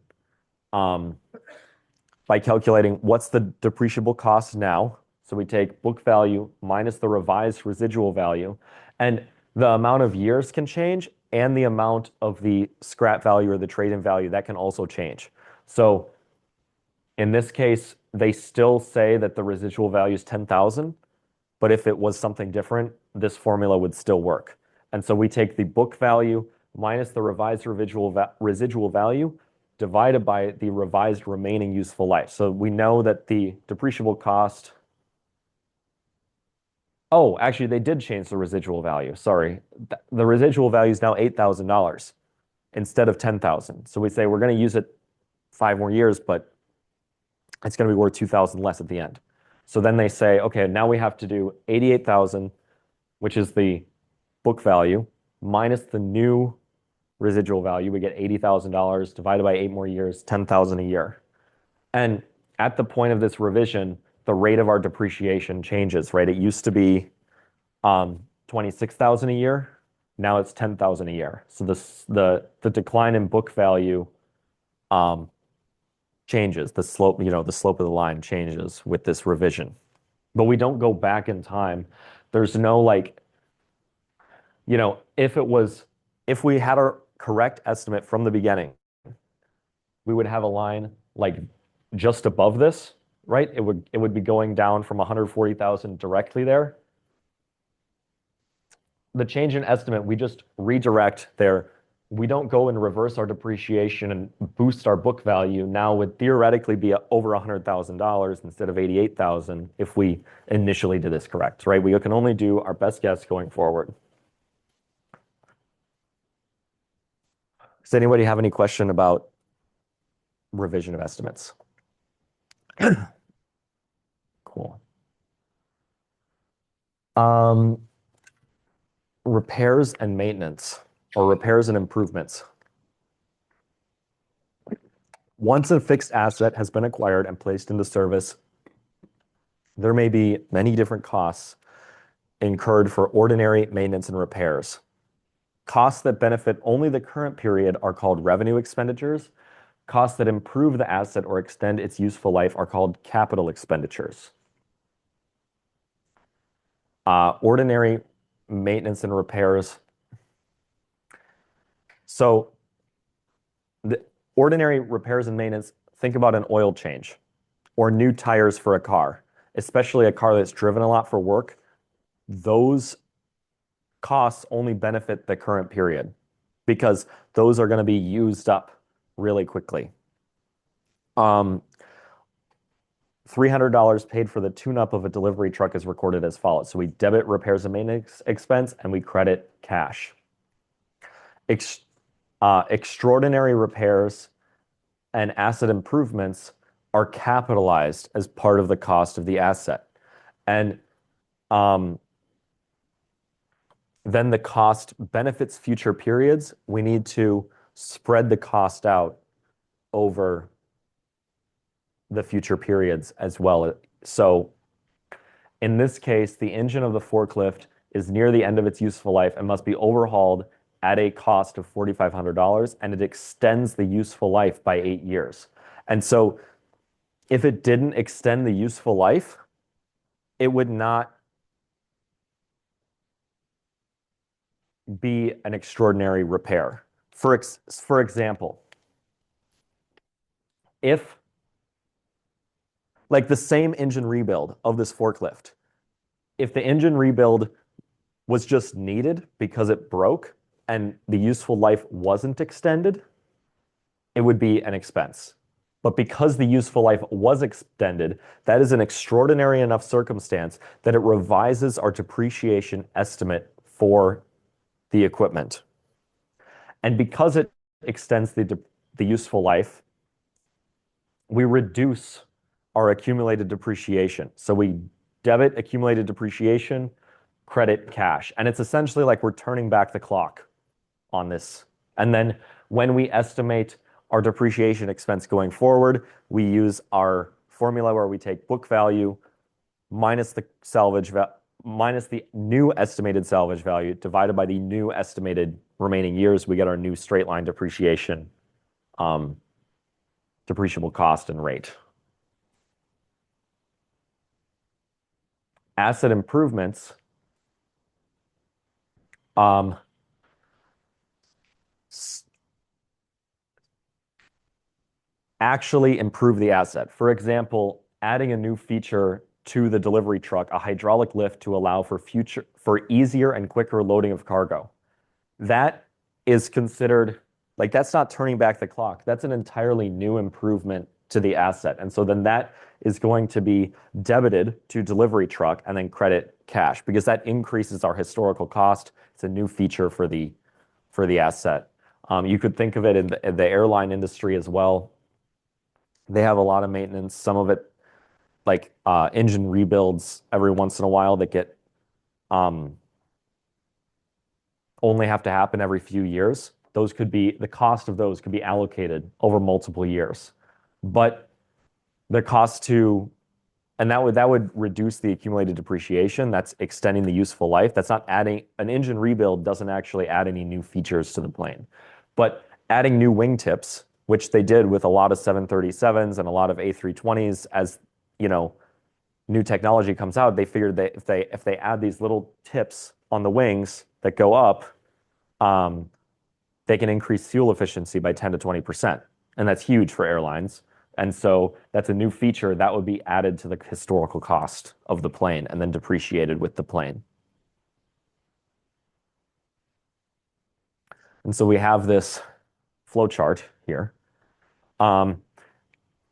by calculating what's the depreciable cost now. So we take book value minus the revised residual value, and the amount of years can change, and the amount of the scrap value or the trade-in value, that can also change. So in this case, they still say that the residual value is 10,000, but if it was something different, this formula would still work. And so we take the book value minus the revised residual value divided by the revised remaining useful life. So we know that the depreciable cost, oh, actually they did change the residual value. Sorry. The residual value is now $8,000 instead of 10,000. So we say we're going to use it 5 more years, but it's going to be worth 2,000 less at the end. So then they say, okay, now we have to do 88,000, which is the book value, minus the new residual value. We get $80,000 divided by 8 more years, 10,000 a year. And at the point of this revision, the rate of our depreciation changes, right? It used to be 26,000 a year. Now it's 10,000 a year. So the decline in book value changes. The slope, the slope of the line changes with this revision. But we don't go back in time. There's no if we had our correct estimate from the beginning, we would have a line like just above this, right? It would be going down from 140,000 directly there. The change in estimate, we just redirect there. We don't go and reverse our depreciation and boost our book value. Now would theoretically be over $100,000 instead of 88,000 if we initially did this correct, right? We can only do our best guess going forward. Does anybody have any question about revision of estimates? Cool. Repairs and maintenance, or repairs and improvements. Once a fixed asset has been acquired and placed into service, there may be many different costs incurred for ordinary maintenance and repairs. Costs that benefit only the current period are called revenue expenditures. Costs that improve the asset or extend its useful life are called capital expenditures. Ordinary maintenance and repairs. So the ordinary repairs and maintenance, think about an oil change or new tires for a car, especially a car that's driven a lot for work. Those costs only benefit the current period because those are going to be used up really quickly. $300 paid for the tune-up of a delivery truck is recorded as follows. So we debit repairs and maintenance expense and we credit cash. Extraordinary repairs and asset improvements are capitalized as part of the cost of the asset. And then the cost benefits future periods. We need to spread the cost out over the future periods as well. So in this case, the engine of the forklift is near the end of its useful life and must be overhauled at a cost of $4,500, and it extends the useful life by 8 years. And so if it didn't extend the useful life, it would not be an extraordinary repair. For example, if like the same engine rebuild of this forklift, if the engine rebuild was just needed because it broke and the useful life wasn't extended, it would be an expense. But because the useful life was extended, that is an extraordinary enough circumstance that it revises our depreciation estimate for the equipment. And because it extends the useful life, we reduce our accumulated depreciation. So we debit accumulated depreciation, credit cash. And it's essentially like we're turning back the clock on this. And then when we estimate our depreciation expense going forward, we use our formula where we take book value minus the minus the new estimated salvage value divided by the new estimated remaining years. We get our new straight line depreciation, depreciable cost and rate. Asset improvements actually improve the asset. For example, adding a new feature to the delivery truck, a hydraulic lift to allow for easier and quicker loading of cargo. That is considered like that's not turning back the clock. That's an entirely new improvement to the asset. And so then that is going to be debited to delivery truck and then credit cash because that increases our historical cost. It's a new feature for the asset. You could think of it in the airline industry as well. They have a lot of maintenance. Some of it, like engine rebuilds every once in a while that get only have to happen every few years. Those could be the cost of those could be allocated over multiple years, but the cost to and that would reduce the accumulated depreciation. That's extending the useful life. That's not adding an engine rebuild doesn't actually add any new features to the plane, but adding new wingtips, which they did with a lot of 737s and a lot of A320s, as you know, new technology comes out, they figured that if they add these little tips on the wings that go up, they can increase fuel efficiency by 10 to 20%. And that's huge for airlines. And so that's a new feature that would be added to the historical cost of the plane and then depreciated with the plane. And so we have this flow chart here.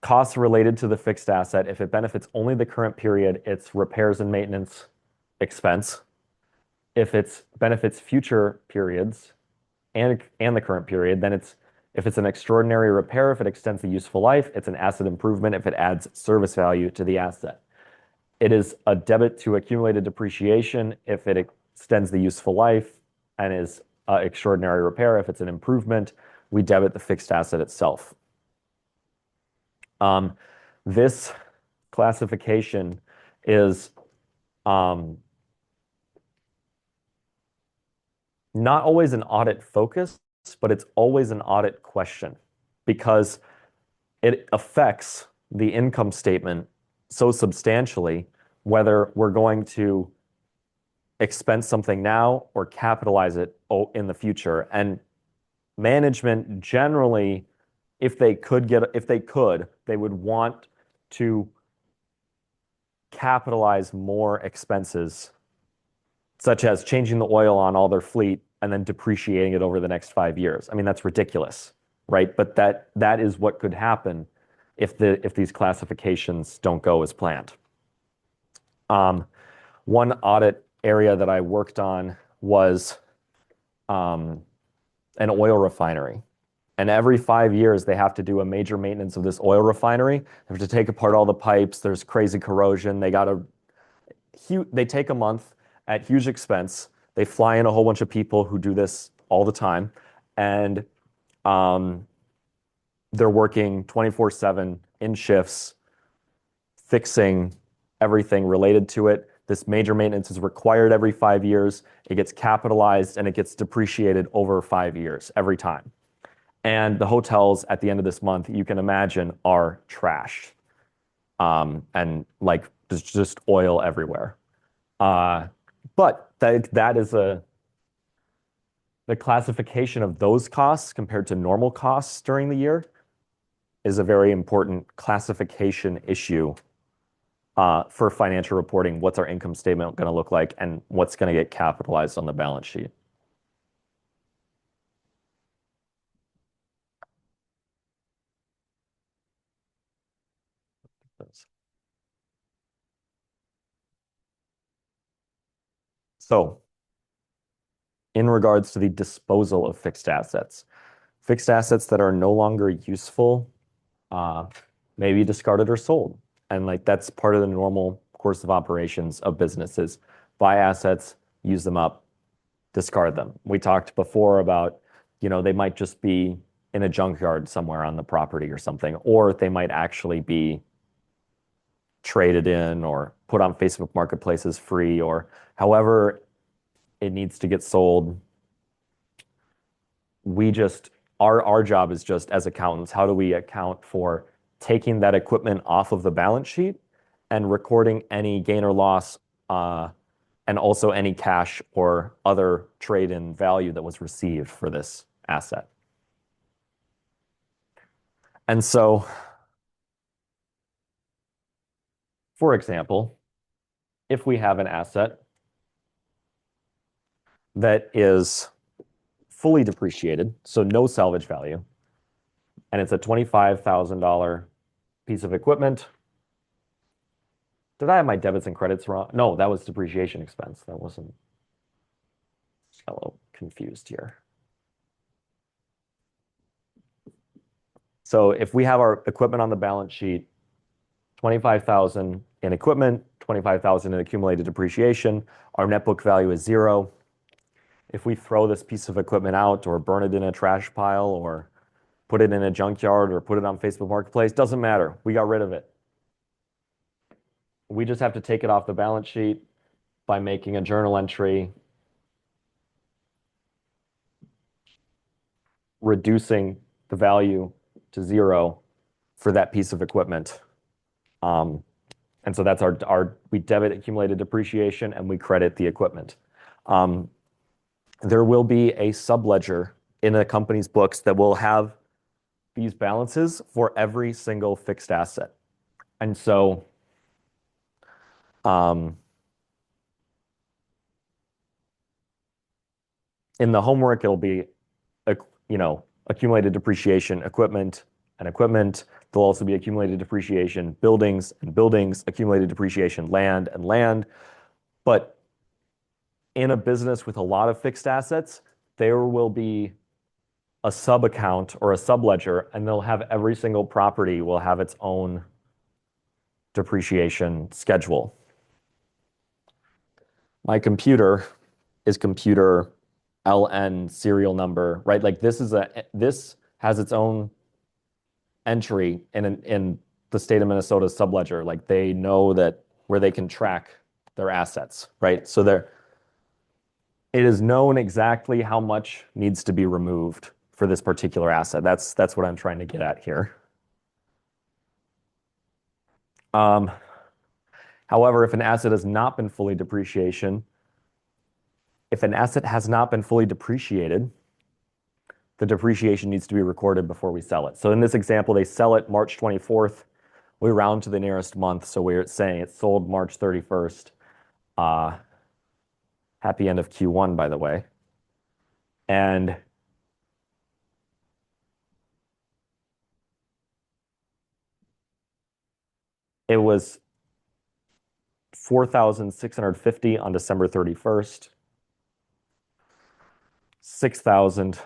Costs related to the fixed asset, if it benefits only the current period, it's repairs and maintenance expense. If it benefits future periods and the current period, then if it's an extraordinary repair, if it extends the useful life, it's an asset improvement if it adds service value to the asset. It is a debit to accumulated depreciation if it extends the useful life and is an extraordinary repair. If it's an improvement, we debit the fixed asset itself. This classification is not always an audit focus, but it's always an audit question because it affects the income statement so substantially whether we're going to expense something now or capitalize it in the future. And management generally, if they could, they would want to capitalize more expenses, such as changing the oil on all their fleet and then depreciating it over the next 5 years. I mean, that's ridiculous, right? But that is what could happen if these classifications don't go as planned. One audit area that I worked on was an oil refinery. And every 5 years, they have to do a major maintenance of this oil refinery. They have to take apart all the pipes. There's crazy corrosion. They take a month at huge expense. They fly in a whole bunch of people who do this all the time. And they're working 24/7 in shifts, fixing everything related to it. This major maintenance is required every 5 years. It gets capitalized and it gets depreciated over 5 years every time. And the hotels at the end of this month, you can imagine, are trashed. And like there's just oil everywhere. But that is the classification of those costs compared to normal costs during the year is a very important classification issue for financial reporting. What's our income statement going to look like, and what's going to get capitalized on the balance sheet? So, in regards to the disposal of fixed assets that are no longer useful, uh, may be discarded or sold. And like that's part of the normal course of operations of businesses. Buy assets, use them up, discard them. We talked before about, they might just be in a junkyard somewhere on the property or something, or they might actually be traded in or put on Facebook marketplaces free, or however it needs to get sold. We just our job is just as accountants, how do we account for taking that equipment off of the balance sheet and recording any gain or loss, and also any cash or other trade-in value that was received for this asset. And so, for example, if we have an asset that is fully depreciated, so no salvage value, and it's a $25,000 piece of equipment. Did I have my debits and credits wrong? No, that was depreciation expense. That wasn't. A little confused here. So if we have our equipment on the balance sheet, 25,000 in equipment, 25,000 in accumulated depreciation, our net book value is 0. If we throw this piece of equipment out or burn it in a trash pile or put it in a junkyard or put it on Facebook Marketplace, doesn't matter. We got rid of it. We just have to take it off the balance sheet by making a journal entry, reducing the value to 0 for that piece of equipment. And so that's we debit accumulated depreciation and we credit the equipment. There will be a subledger in a company's books that will have these balances for every single fixed asset. And so in the homework, it'll be, accumulated depreciation, equipment and equipment. There'll also be accumulated depreciation, buildings and buildings, accumulated depreciation, land and land. But in a business with a lot of fixed assets, there will be a sub account or a subledger, and they'll have every single property will have its own depreciation schedule. My computer is computer LN serial number, right? Like this has its own entry in the state of Minnesota subledger. Like they know that where they can track their assets, right? So it is known exactly how much needs to be removed for this particular asset. That's what I'm trying to get at here. However, if an asset has not been fully depreciated, the depreciation needs to be recorded before we sell it. So in this example, they sell it March 24th. We round to the nearest month, so we're saying it's sold March 31st. Happy end of Q1, by the way. And it was 4,650 on December 31st. 6,000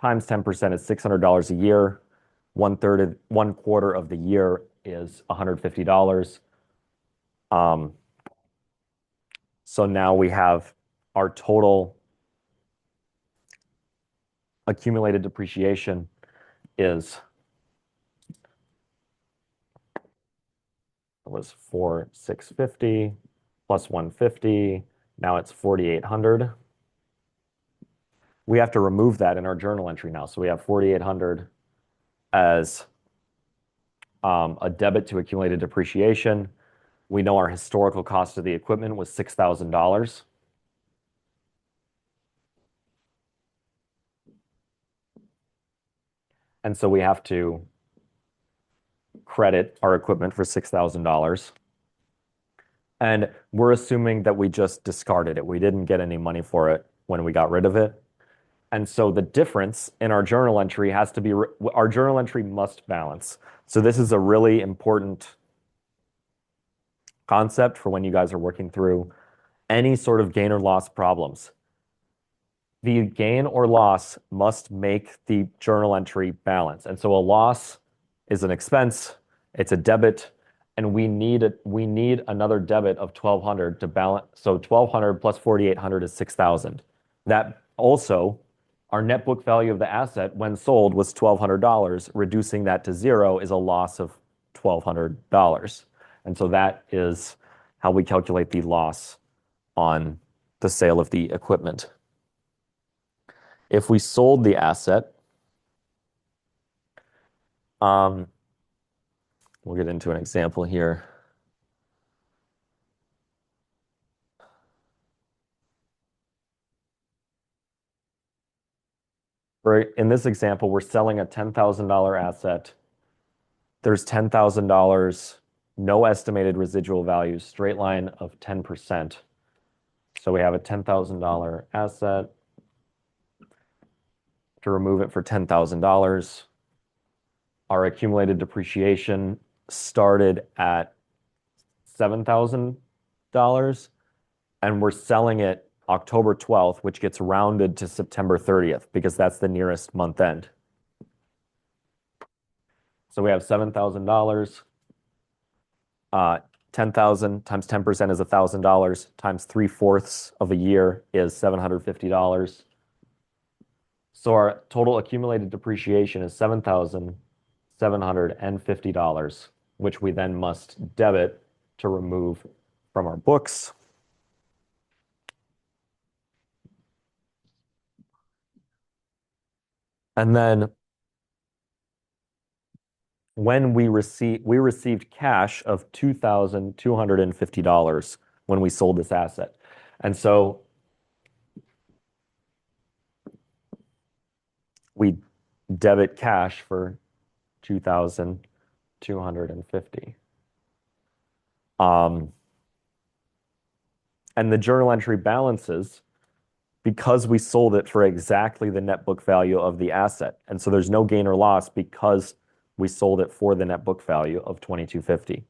times 10% is $600 a year. One quarter of the year is $150. So now we have our total accumulated depreciation is it was 4,650 plus 150. Now it's 4,800. We have to remove that in our journal entry now. So we have 4,800 as a debit to accumulated depreciation. We know our historical cost of the equipment was $6,000. And so we have to credit our equipment for $6,000. And we're assuming that we just discarded it. We didn't get any money for it when we got rid of it. And so the difference in our journal entry has to be, our journal entry must balance. So this is a really important concept for when you guys are working through any sort of gain or loss problems. The gain or loss must make the journal entry balance. And so a loss is an expense, it's a debit, and we need another debit of 1,200 to balance. So 1,200 plus 4,800 is 6,000. That also, our net book value of the asset when sold was $1,200. Reducing that to zero is a loss of $1,200. And so that is how we calculate the loss on the sale of the equipment. If we sold the asset, we'll get into an example here. In this example, we're selling a $10,000 asset. There's $10,000, no estimated residual value, straight line of 10%. So we have a $10,000 asset. To remove it for $10,000. Our accumulated depreciation started at $7,000, and we're selling it October 12th, which gets rounded to September 30th because that's the nearest month end. So we have $7,000. 10,000 times 10% is $1,000 times 3/4 of a year is $750. So our total accumulated depreciation is $7,750, which we then must debit to remove from our books. And then when we received cash of $2,250 when we sold this asset. And so we debit cash for 2,250. And the journal entry balances because we sold it for exactly the net book value of the asset. And so there's no gain or loss because we sold it for the net book value of 2,250.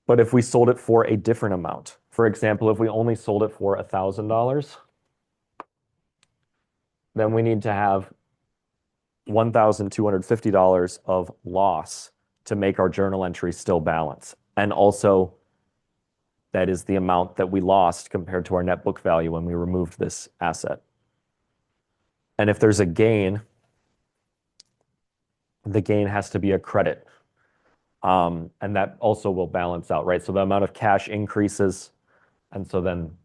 But if we sold it for a different amount, for example, if we only sold it for $1,000, then we need to have $1,250 of loss to make our journal entry still balance. And also, that is the amount that we lost compared to our net book value when we removed this asset. And if there's a gain, the gain has to be a credit. And that also will balance out, right? So the amount of cash increases, and so then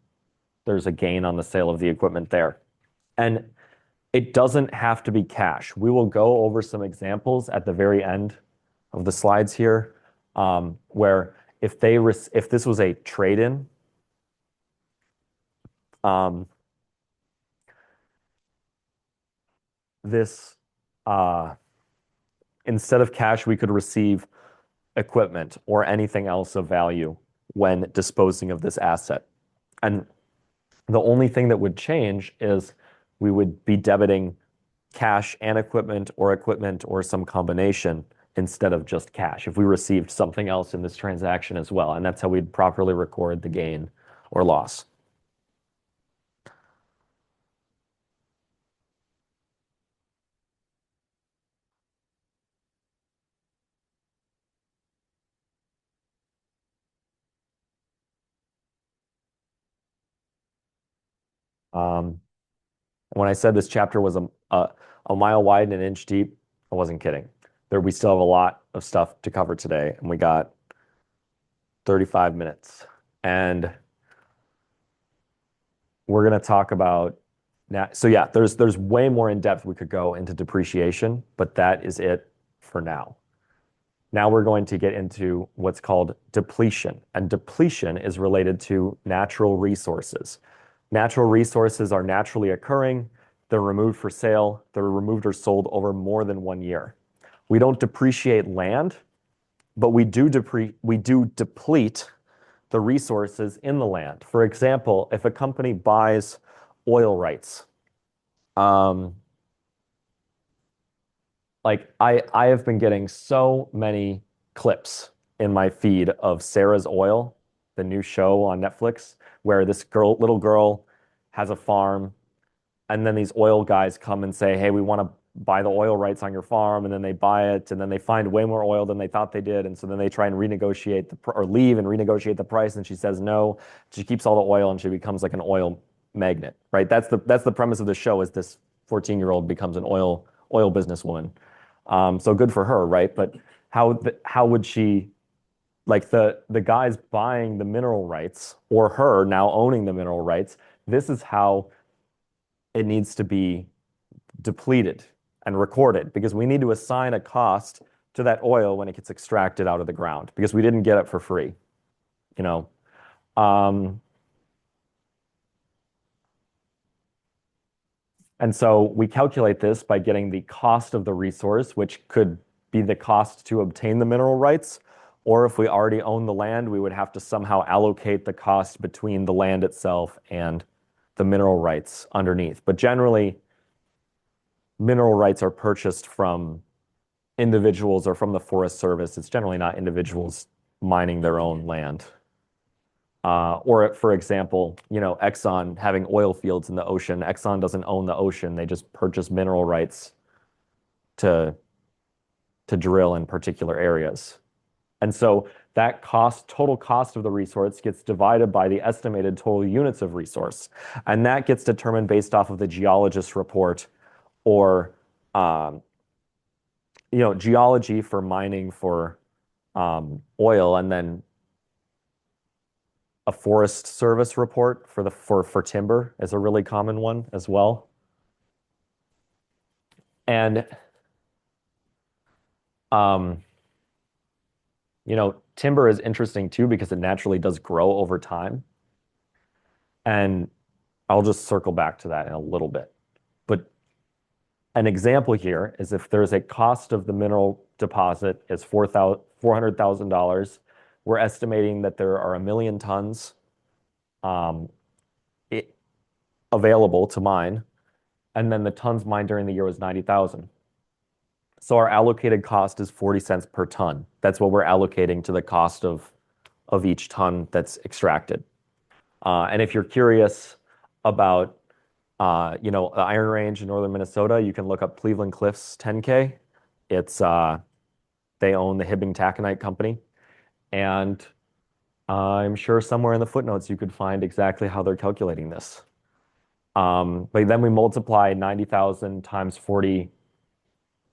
there's a gain on the sale of the equipment there. And it doesn't have to be cash. We will go over some examples at the very end of the slides here, where if this was a trade-in, this instead of cash, we could receive equipment or anything else of value when disposing of this asset. And the only thing that would change is we would be debiting cash and equipment or some combination instead of just cash if we received something else in this transaction as well. And that's how we'd properly record the gain or loss. When I said this chapter was a mile wide and an inch deep, I wasn't kidding. We still have a lot of stuff to cover today, and we got 35 minutes. And we're going to talk about now. So yeah, there's way more in depth we could go into depreciation, but that is it for now. Now we're going to get into what's called depletion, and depletion is related to natural resources. Natural resources are naturally occurring. they're removed for sale, they're removed or sold over more than 1 year. We don't depreciate land, but we do deplete the resources in the land. For example, if a company buys oil rights, um, like I have been getting so many clips in my feed of Sarah's Oil, the new show on Netflix, where this little girl has a farm, and then these oil guys come and say, "Hey, we want to buy the oil rights on your farm," and then they buy it, and then they find way more oil than they thought they did, and so then they try and renegotiate or leave and renegotiate the price, and she says no. She keeps all the oil, and she becomes like an oil magnet, right? That's the premise of the show, is this 14-year-old becomes an oil businesswoman. So good for her, right? But how would she, like, the guys buying the mineral rights, or her now owning the mineral rights? This is how it needs to be depleted and recorded, because we need to assign a cost to that oil when it gets extracted out of the ground, because we didn't get it for free, you know. Um, and so we calculate this by getting the cost of the resource, which could be the cost to obtain the mineral rights, or if we already own the land, we would have to somehow allocate the cost between the land itself and the mineral rights underneath. But generally, mineral rights are purchased from individuals or from the Forest Service. It's generally not individuals mining their own land. Or for example, Exxon having oil fields in the ocean. Exxon doesn't own the ocean. They just purchase mineral rights to drill in particular areas. And so that total cost of the resource gets divided by the estimated total units of resource. And that gets determined based off of the geologist's report, or geology for mining for oil, and then a Forest Service report for timber is a really common one as well. And timber is interesting too, because it naturally does grow over time. And I'll just circle back to that in a little bit. But an example here is, if there's a cost of the mineral deposit is $400,000, we're estimating that there are 1 million tons available to mine, and then the tons mined during the year was 90,000. So our allocated cost is 40 cents per ton. That's what we're allocating to the cost of each ton that's extracted. And if you're curious about the Iron Range in northern Minnesota, you can look up Cleveland Cliffs 10K. It's they own the Hibbing Taconite Company, and I'm sure somewhere in the footnotes you could find exactly how they're calculating this. But then we multiply 90,000 times 40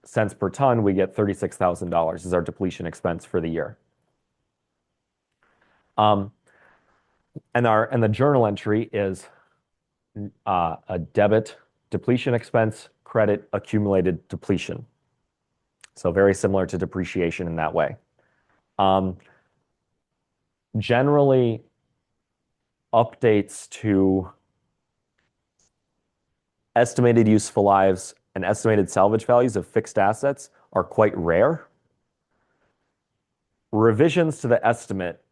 cents per ton, we get $36,000 is our depletion expense for the year. And the journal entry is a debit depletion expense, credit accumulated depletion. So very similar to depreciation in that way. Generally, updates to estimated useful lives and estimated salvage values of fixed assets are quite rare. Revisions to the estimate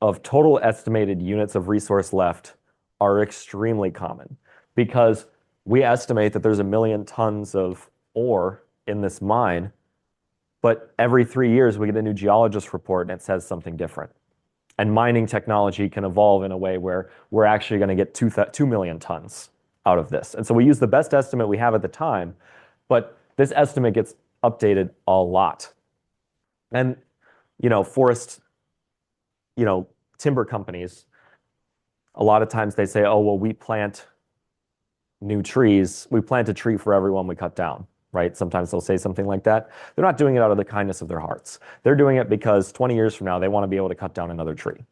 of total estimated units of resource left are extremely common, because we estimate that there's 1 million tons of ore in this mine, but every 3 years we get a new geologist report and it says something different. And mining technology can evolve in a way where we're actually going to get 2 million tons out of this. And so we use the best estimate we have at the time, but this estimate gets updated a lot. And, forest, timber companies, a lot of times they say, oh, well, we plant new trees. We plant a tree for every one we cut down, right? Sometimes they'll say something like that. They're not doing it out of the kindness of their hearts. They're doing it because 20 years from now, they want to be able to cut down another tree.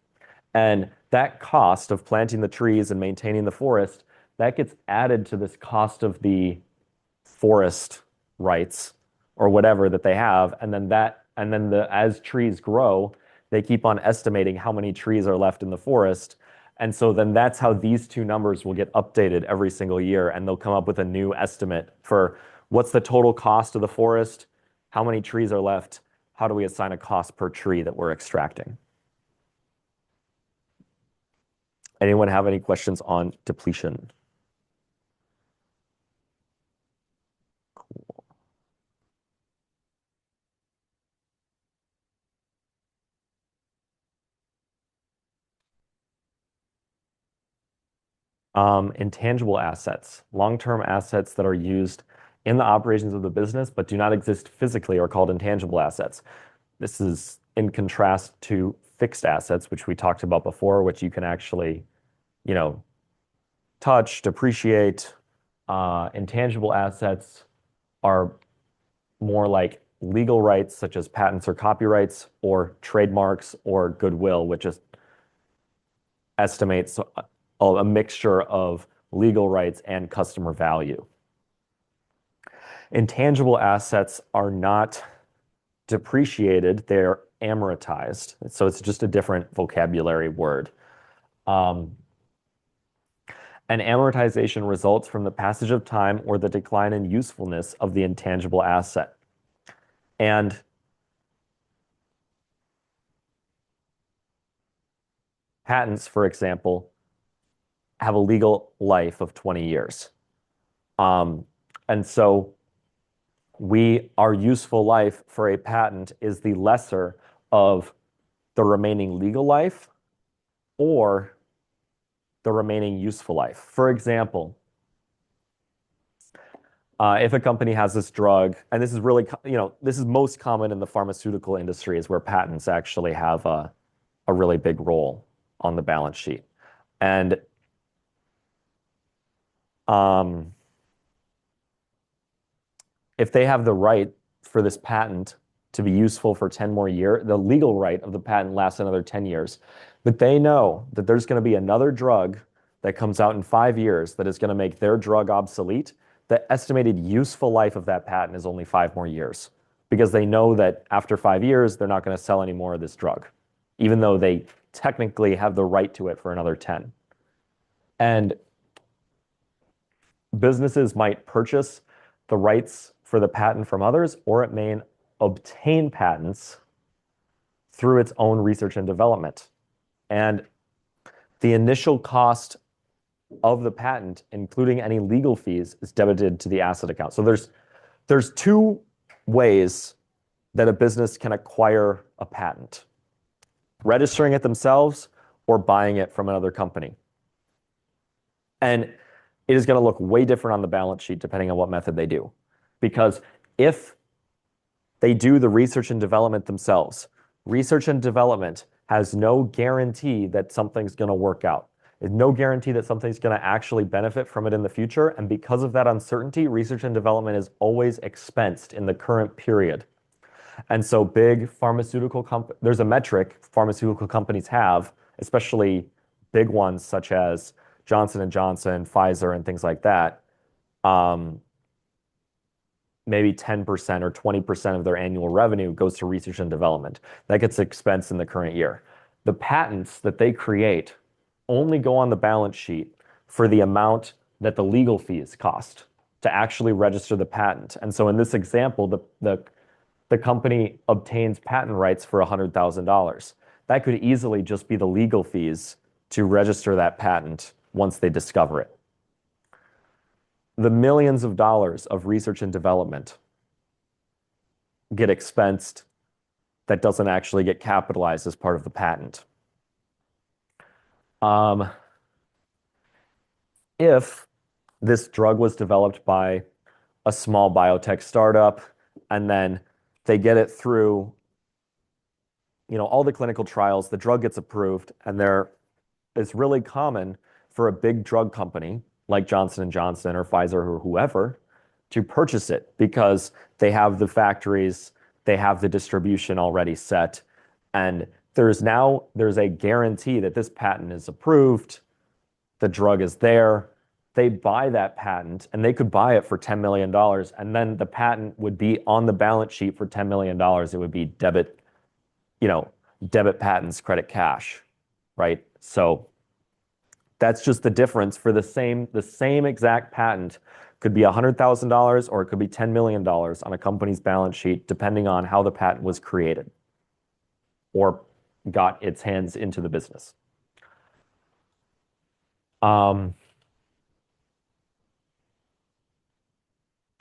And that cost of planting the trees and maintaining the forest, that gets added to this cost of the forest rights or whatever that they have. And then as trees grow, they keep on estimating how many trees are left in the forest. And so then that's how these two numbers will get updated every single year, and they'll come up with a new estimate for what's the total cost of the forest, how many trees are left, how do we assign a cost per tree that we're extracting. Anyone have any questions on depletion? Intangible assets, long-term assets that are used in the operations of the business but do not exist physically are called intangible assets. This is in contrast to fixed assets, which we talked about before, which you can actually, you know, touch, depreciate. Intangible assets are more like legal rights, such as patents or copyrights, or trademarks or goodwill, which just estimates a mixture of legal rights and customer value. Intangible assets are not depreciated, they're amortized. So it's just a different vocabulary word. An amortization results from the passage of time or the decline in usefulness of the intangible asset. And patents, for example, have a legal life of 20 years. And so our useful life for a patent is the lesser of the remaining legal life or the remaining useful life. For example, if a company has this drug, and this is really, this is most common in the pharmaceutical industry, is where patents actually have a really big role on the balance sheet. And if they have the right for this patent to be useful for 10 more years, the legal right of the patent lasts another 10 years. But they know that there's going to be another drug that comes out in 5 years that is going to make their drug obsolete. The estimated useful life of that patent is only 5 more years because they know that after 5 years, they're not going to sell any more of this drug, even though they technically have the right to it for another 10. And businesses might purchase the rights for the patent from others, or it may obtain patents through its own research and development. And the initial cost of the patent, including any legal fees, is debited to the asset account. So there's two ways that a business can acquire a patent: registering it themselves or buying it from another company. And it is going to look way different on the balance sheet depending on what method they do. Because if they do the research and development themselves, research and development has no guarantee that something's going to work out. There's no guarantee that something's going to actually benefit from it in the future. And because of that uncertainty, research and development is always expensed in the current period. And so big pharmaceutical companies, there's a metric pharmaceutical companies have, especially big ones such as Johnson & Johnson, Pfizer, and things like that. Maybe 10% or 20% of their annual revenue goes to research and development. That gets expensed in the current year. The patents that they create only go on the balance sheet for the amount that the legal fees cost to actually register the patent. And so in this example, the company obtains patent rights for $100,000. That could easily just be the legal fees to register that patent once they discover it. The millions of dollars of research and development get expensed that doesn't actually get capitalized as part of the patent. If this drug was developed by a small biotech startup and then they get it through, all the clinical trials, the drug gets approved, and it's really common for a big drug company like Johnson & Johnson or Pfizer or whoever to purchase it because they have the factories, they have the distribution already set, and there's a guarantee that this patent is approved, the drug is there. They buy that patent, and they could buy it for $10 million, and then the patent would be on the balance sheet for $10 million. It would be debit patents, credit cash, right? So That's just the difference for the same exact patent could be $100,000 or it could be $10 million on a company's balance sheet, depending on how the patent was created or got its hands into the business. Um,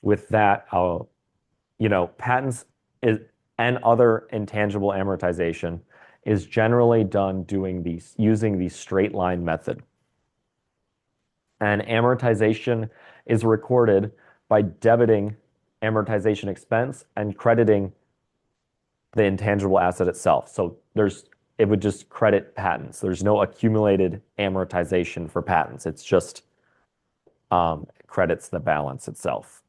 with that, patents is, and other intangible amortization is generally done using the straight line method. And amortization is recorded by debiting amortization expense and crediting the intangible asset itself. So it would just credit patents. There's no accumulated amortization for patents. It's just credits the balance itself.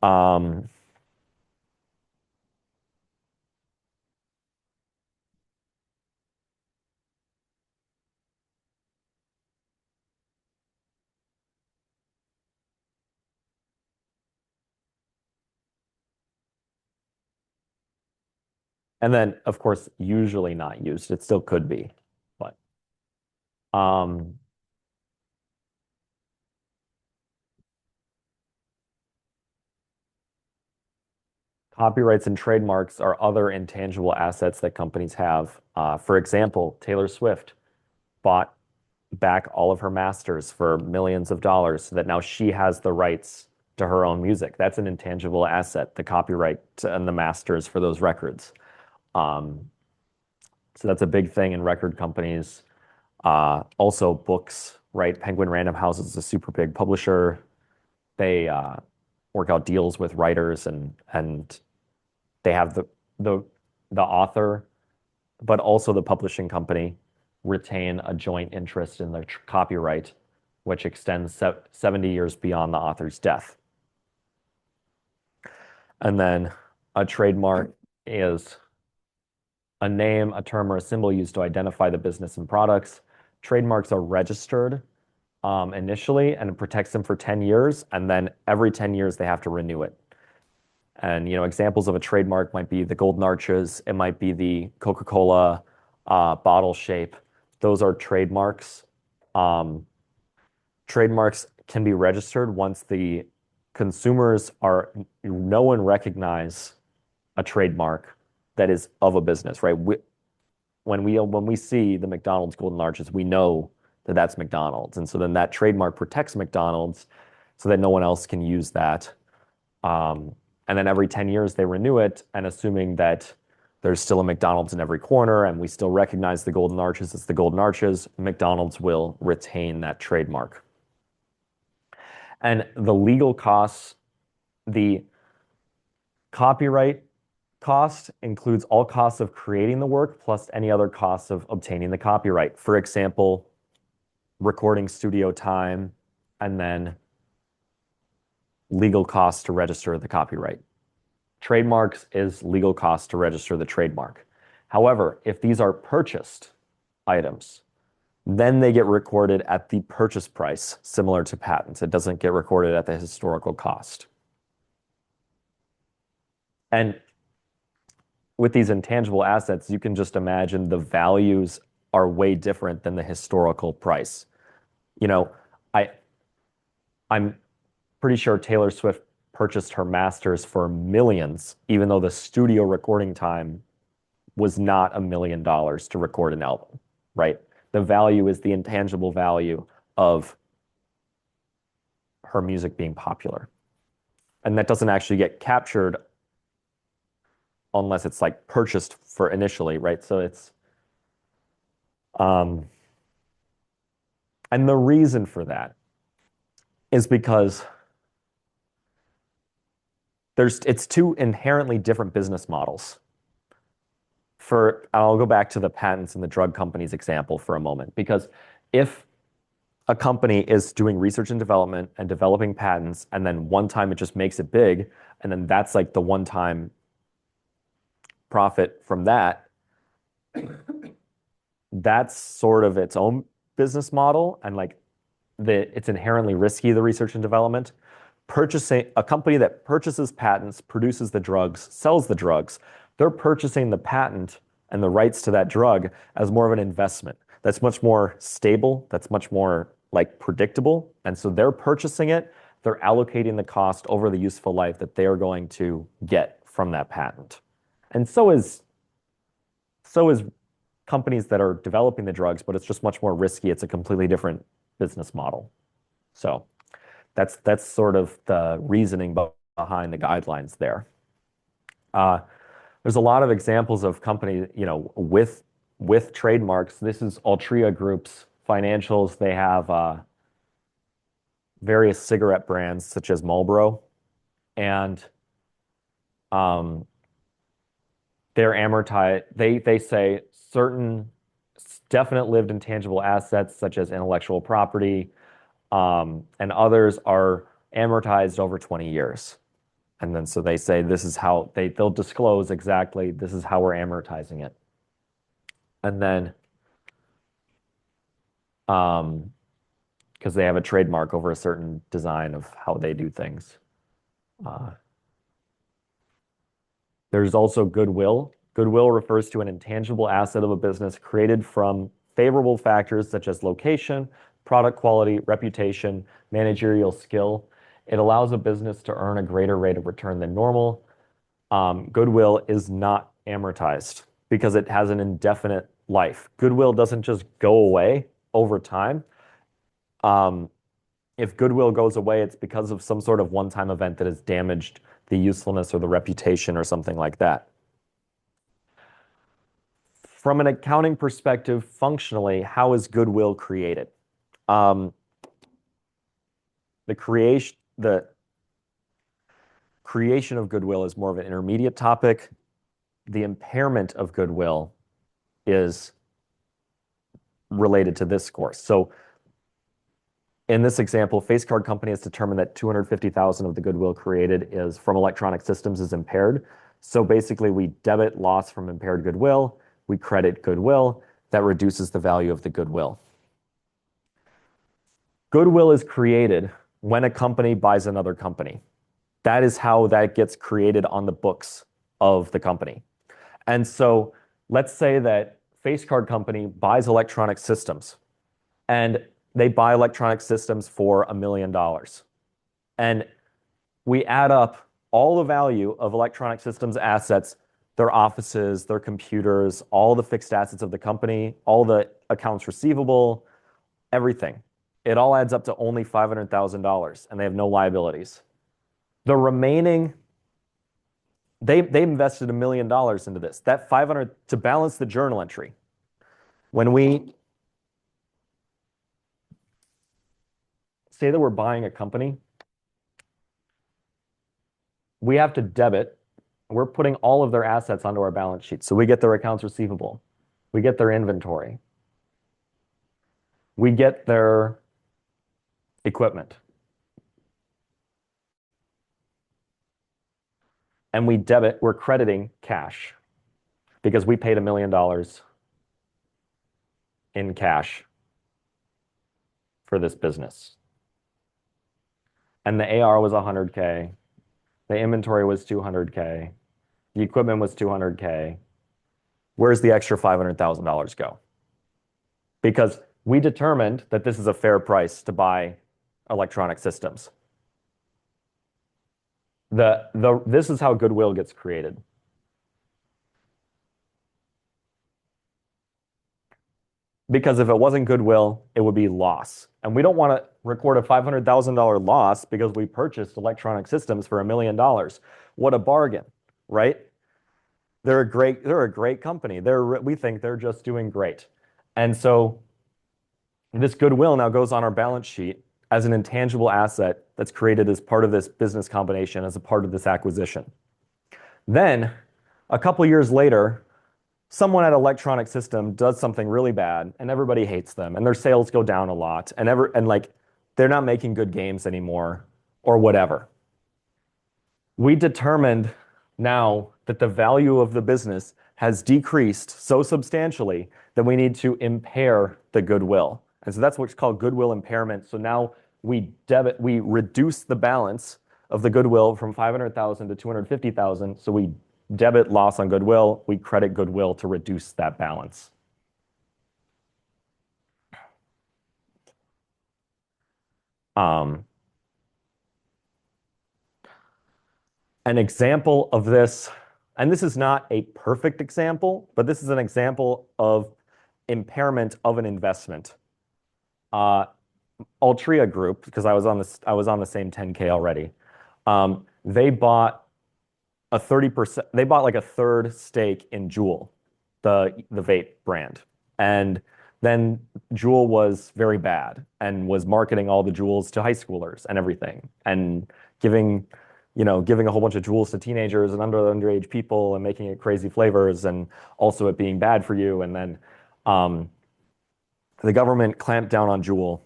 Um, and then, of course, usually not used. It still could be, but um, copyrights and trademarks are other intangible assets that companies have. For example, Taylor Swift bought back all of her masters for millions of dollars so that now she has the rights to her own music. That's an intangible asset, the copyright and the masters for those records. Um, so that's a big thing in record companies. Also books, right? Penguin Random House is a super big publisher. They work out deals with writers and they have the the author, but also the publishing company retain a joint interest in the copyright, which extends 70 years beyond the author's death. And then a trademark is a name, a term, or a symbol used to identify the business and products. Trademarks are registered initially, and it protects them for 10 years, and then every 10 years they have to renew it. And examples of a trademark might be the golden arches, it might be the Coca-Cola bottle shape. Those are trademarks. Trademarks can be registered once the consumers know and recognize a trademark that is of a business, right? When we see the McDonald's golden arches, we know that that's McDonald's, and so then that trademark protects McDonald's so that no one else can use that. And then every 10 years they renew it, and assuming that there's still a McDonald's in every corner and we still recognize the golden arches as the golden arches, McDonald's will retain that trademark. And the legal costs, the copyright cost includes all costs of creating the work plus any other costs of obtaining the copyright. For example, recording studio time and then legal costs to register the copyright. Trademarks is legal costs to register the trademark. However, if these are purchased items, then they get recorded at the purchase price, similar to patents. It doesn't get recorded at the historical cost. And with these intangible assets, you can just imagine the values are way different than the historical price. You know, I'm pretty sure Taylor Swift purchased her masters for millions, even though the studio recording time was not $1 million to record an album, right? The value is the intangible value of her music being popular. And that doesn't actually get captured unless it's like purchased for initially, right? So and the reason for that is because it's two inherently different business models. I'll go back to the patents and the drug companies example for a moment, because if a company is doing research and development and developing patents, and then one time it just makes it big, and then that's like the one-time profit from that, that's sort of its own business model, and like it's inherently risky, the research and development. Purchasing a company that purchases patents, produces the drugs, sells the drugs, they're purchasing the patent and the rights to that drug as more of an investment. that's much more stable, that's much more like predictable. And so they're purchasing it, they're allocating the cost over the useful life that they are going to get from that patent. And so is companies that are developing the drugs, but it's just much more risky. It's a completely different business model. So that's sort of the reasoning behind the guidelines there. There's a lot of examples of companies, with trademarks. This is Altria Group's financials. They have various cigarette brands such as Marlboro, and they're amortized. They say certain definite lived intangible assets such as intellectual property, and others are amortized over 20 years. And then so they say this is how they'll disclose exactly this is how we're amortizing it. And then because they have a trademark over a certain design of how they do things. There's also goodwill. Goodwill refers to an intangible asset of a business created from favorable factors such as location, product quality, reputation, managerial skill. It allows a business to earn a greater rate of return than normal. Goodwill is not amortized because it has an indefinite life. Goodwill doesn't just go away over time. If goodwill goes away, it's because of some sort of one-time event that has damaged the usefulness or the reputation or something like that. From an accounting perspective, functionally, how is goodwill created? The creation of goodwill is more of an intermediate topic. The impairment of goodwill is related to this course. So in this example, Face Card Company has determined that 250,000 of the goodwill created is from electronic systems is impaired. So basically we debit loss from impaired goodwill, we credit goodwill, that reduces the value of the goodwill. Goodwill is created when a company buys another company. That is how that gets created on the books of the company. And so let's say that Face Card Company buys electronic systems, and they buy electronic systems for $1 million. And we add up all the value of electronic systems assets, their offices, their computers, all the fixed assets of the company, all the accounts receivable, everything. It all adds up to only $500,000, and they have no liabilities. The remaining, they invested $1 million into this. That 500 to balance the journal entry. When we say that we're buying a company, we have to debit. We're putting all of their assets onto our balance sheet. So we get their accounts receivable. We get their inventory. We get their equipment. And we're crediting cash because we paid $1 million in cash for this business. And the AR was 100K. The inventory was 200K. The equipment was 200K. Where's the extra $500,000 go? Because we determined that this is a fair price to buy electronic systems. This is how goodwill gets created. Because if it wasn't goodwill, it would be loss. And we don't want to record a $500,000 loss because we purchased electronic systems for $1 million. What a bargain, right? They're a great company. We think they're just doing great. And so this goodwill now goes on our balance sheet as an intangible asset that's created as part of this business combination, as a part of this acquisition. Then, a couple years later, someone at Electronic System does something really bad, and everybody hates them, and their sales go down a lot, and like they're not making good games anymore, or whatever. We determined now that the value of the business has decreased so substantially that we need to impair the goodwill. And so that's what's called goodwill impairment. So now we reduce the balance of the goodwill from 500,000 to 250,000. So we debit loss on goodwill, we credit goodwill to reduce that balance. Um, an example of this, and this is not a perfect example, but this is an example of impairment of an investment. Altria Group, because I was on the same 10K already. They bought a 30%, they bought like a third stake in Juul, the vape brand. And then Juul was very bad and was marketing all the Juuls to high schoolers and everything and giving, giving a whole bunch of Juuls to teenagers and underage people and making it crazy flavors and also it being bad for you. And then um, the government clamped down on Juul.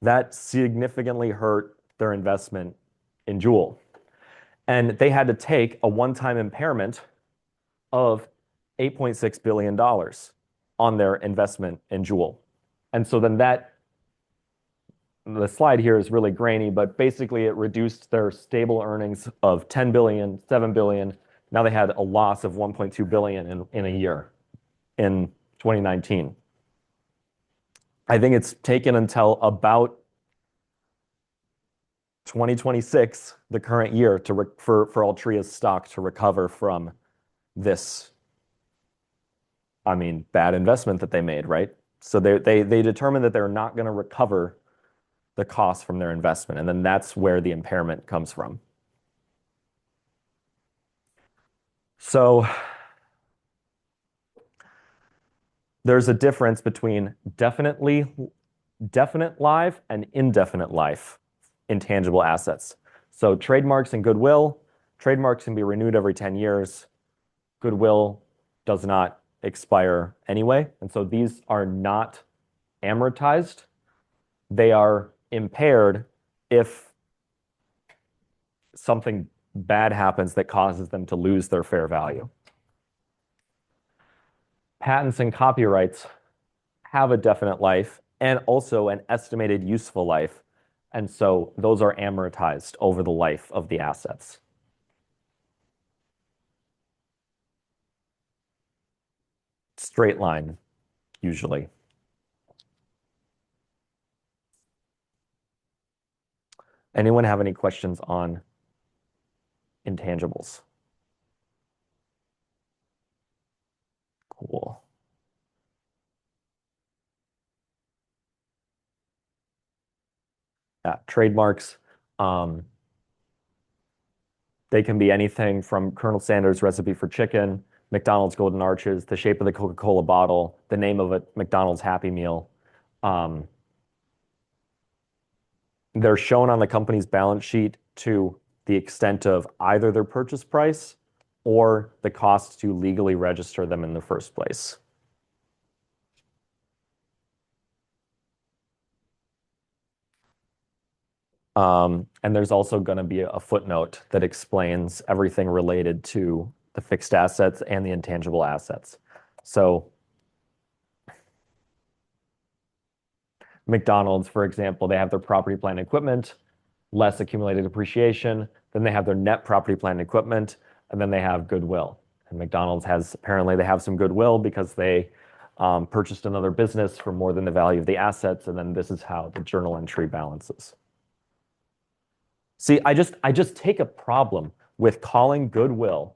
That significantly hurt their investment in Juul. And they had to take a one-time impairment of $8.6 billion on their investment in Juul. And so then the slide here is really grainy, but basically it reduced their stable earnings of 10 billion, 7 billion. Now they had a loss of 1.2 billion in a year in 2019. I think it's taken until about 2026, the current year, for Altria's stock to recover from this, bad investment that they made, right? So they determined that they're not going to recover the cost from their investment, and then that's where the impairment comes from. So there's a difference between definite life and indefinite life intangible assets. So trademarks and goodwill, trademarks can be renewed every 10 years. Goodwill does not expire anyway. And so these are not amortized. They are impaired if something bad happens that causes them to lose their fair value. Patents and copyrights have a definite life and also an estimated useful life. And so those are amortized over the life of the assets. Straight line, usually. Anyone have any questions on intangibles? Cool. Yeah, trademarks. They can be anything from Colonel Sanders' recipe for chicken, McDonald's Golden Arches, the shape of the Coca-Cola bottle, the name of a McDonald's Happy Meal. They're shown on the company's balance sheet to the extent of either their purchase price or the cost to legally register them in the first place. And there's also going to be a footnote that explains everything related to the fixed assets and the intangible assets. So McDonald's, for example, they have their property, plant, and equipment, less accumulated depreciation. Then they have their net property, plant, and equipment, and then they have goodwill. And McDonald's apparently they have some goodwill because they purchased another business for more than the value of the assets, and then this is how the journal entry balances. See, I just take a problem with calling goodwill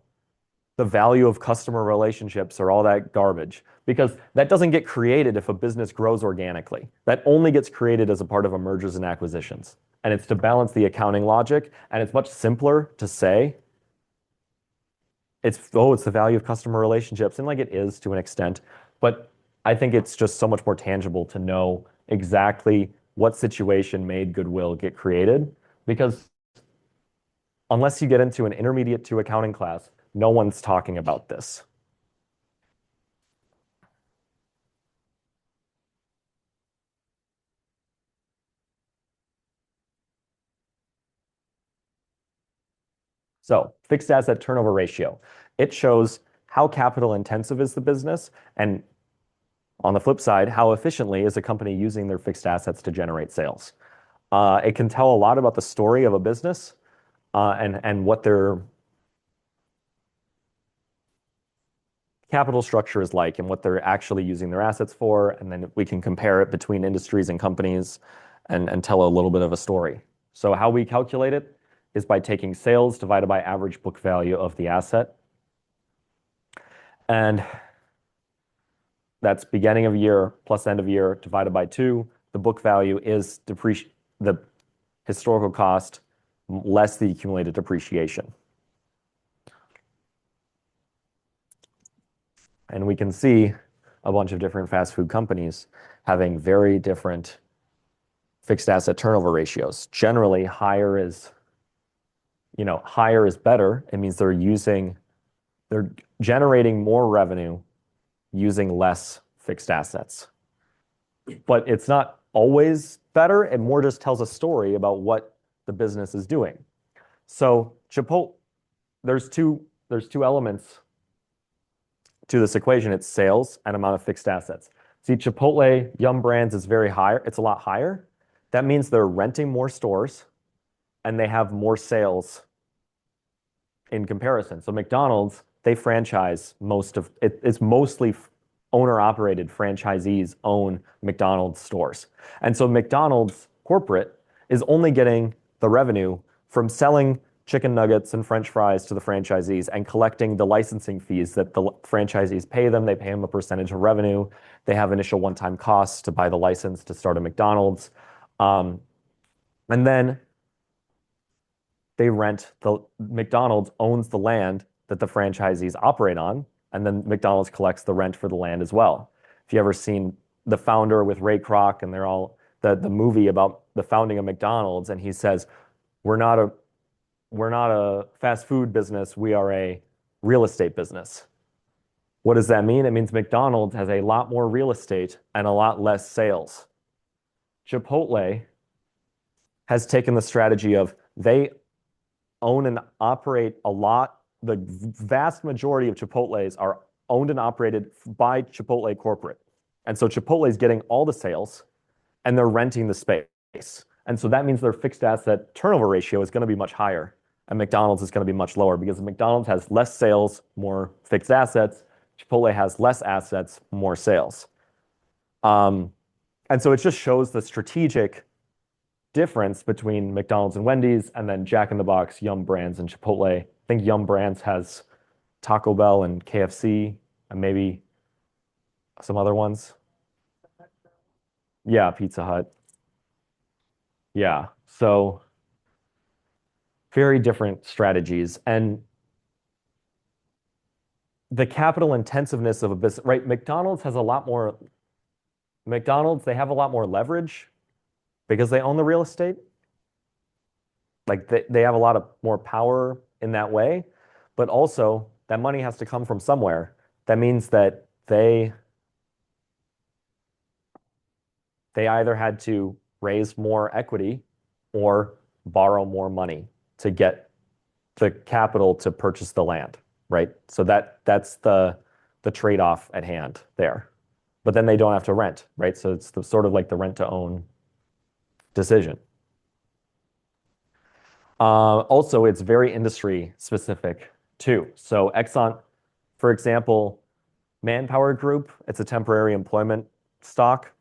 the value of customer relationships or all that garbage, because that doesn't get created if a business grows organically. That only gets created as a part of a mergers and acquisitions. And it's to balance the accounting logic, and it's much simpler to say it's the value of customer relationships, and like it is to an extent, but I think it's just so much more tangible to know exactly what situation made goodwill get created, because unless you get into an intermediate 2 accounting class, no one's talking about this. So fixed asset turnover ratio. It shows how capital intensive is the business, and on the flip side, how efficiently is a company using their fixed assets to generate sales. It can tell a lot about the story of a business and what their capital structure is like and what they're actually using their assets for. And then we can compare it between industries and companies. and tell a little bit of a story. So how we calculate it is by taking sales divided by average book value of the asset. And that's beginning of year plus end of year divided by 2. The book value is the historical cost less the accumulated depreciation. And we can see a bunch of different fast food companies having very different fixed asset turnover ratios. Generally, higher is better. It means they're generating more revenue using less fixed assets. But it's not always better. It more just tells a story about what the business is doing. So Chipotle, there's two elements to this equation. It's sales and amount of fixed assets. See, Chipotle, Yum Brands is very high. It's a lot higher. That means they're renting more stores and they have more sales in comparison. So McDonald's, they franchise most of it. It's mostly owner-operated franchisees own McDonald's stores. And so McDonald's corporate is only getting the revenue from selling chicken nuggets and French fries to the franchisees and collecting the licensing fees that the franchisees pay them. They pay them a percentage of revenue. They have initial one-time costs to buy the license to start a McDonald's. And then McDonald's owns the land that the franchisees operate on, and then McDonald's collects the rent for the land as well. If you ever seen The Founder with Ray Kroc, and they're all the movie about the founding of McDonald's, and he says, we're not a fast food business, we are a real estate business. What does that mean? It means McDonald's has a lot more real estate and a lot less sales. Chipotle has taken the strategy of they own and operate a lot. The vast majority of Chipotles are owned and operated by Chipotle corporate. And so Chipotle is getting all the sales and they're renting the space. And so that means their fixed asset turnover ratio is going to be much higher and McDonald's is going to be much lower because McDonald's has less sales, more fixed assets. Chipotle has less assets, more sales. And so it just shows the strategic difference between McDonald's and Wendy's, and then Jack in the Box, Yum Brands, and Chipotle. I think Yum Brands has Taco Bell and KFC, and maybe some other ones. Yeah, Pizza Hut. Yeah, so very different strategies. And the capital intensiveness of a business, right? McDonald's, they have a lot more leverage because they own the real estate. Like they have a lot of more power in that way, but also that money has to come from somewhere. That means that they either had to raise more equity or borrow more money to get the capital to purchase the land, right? So that's the trade-off at hand there. But then they don't have to rent, right? So it's sort of like the rent to own decision. Also, it's very industry specific too. So Exxon, for example, Manpower Group, it's a temporary employment stock.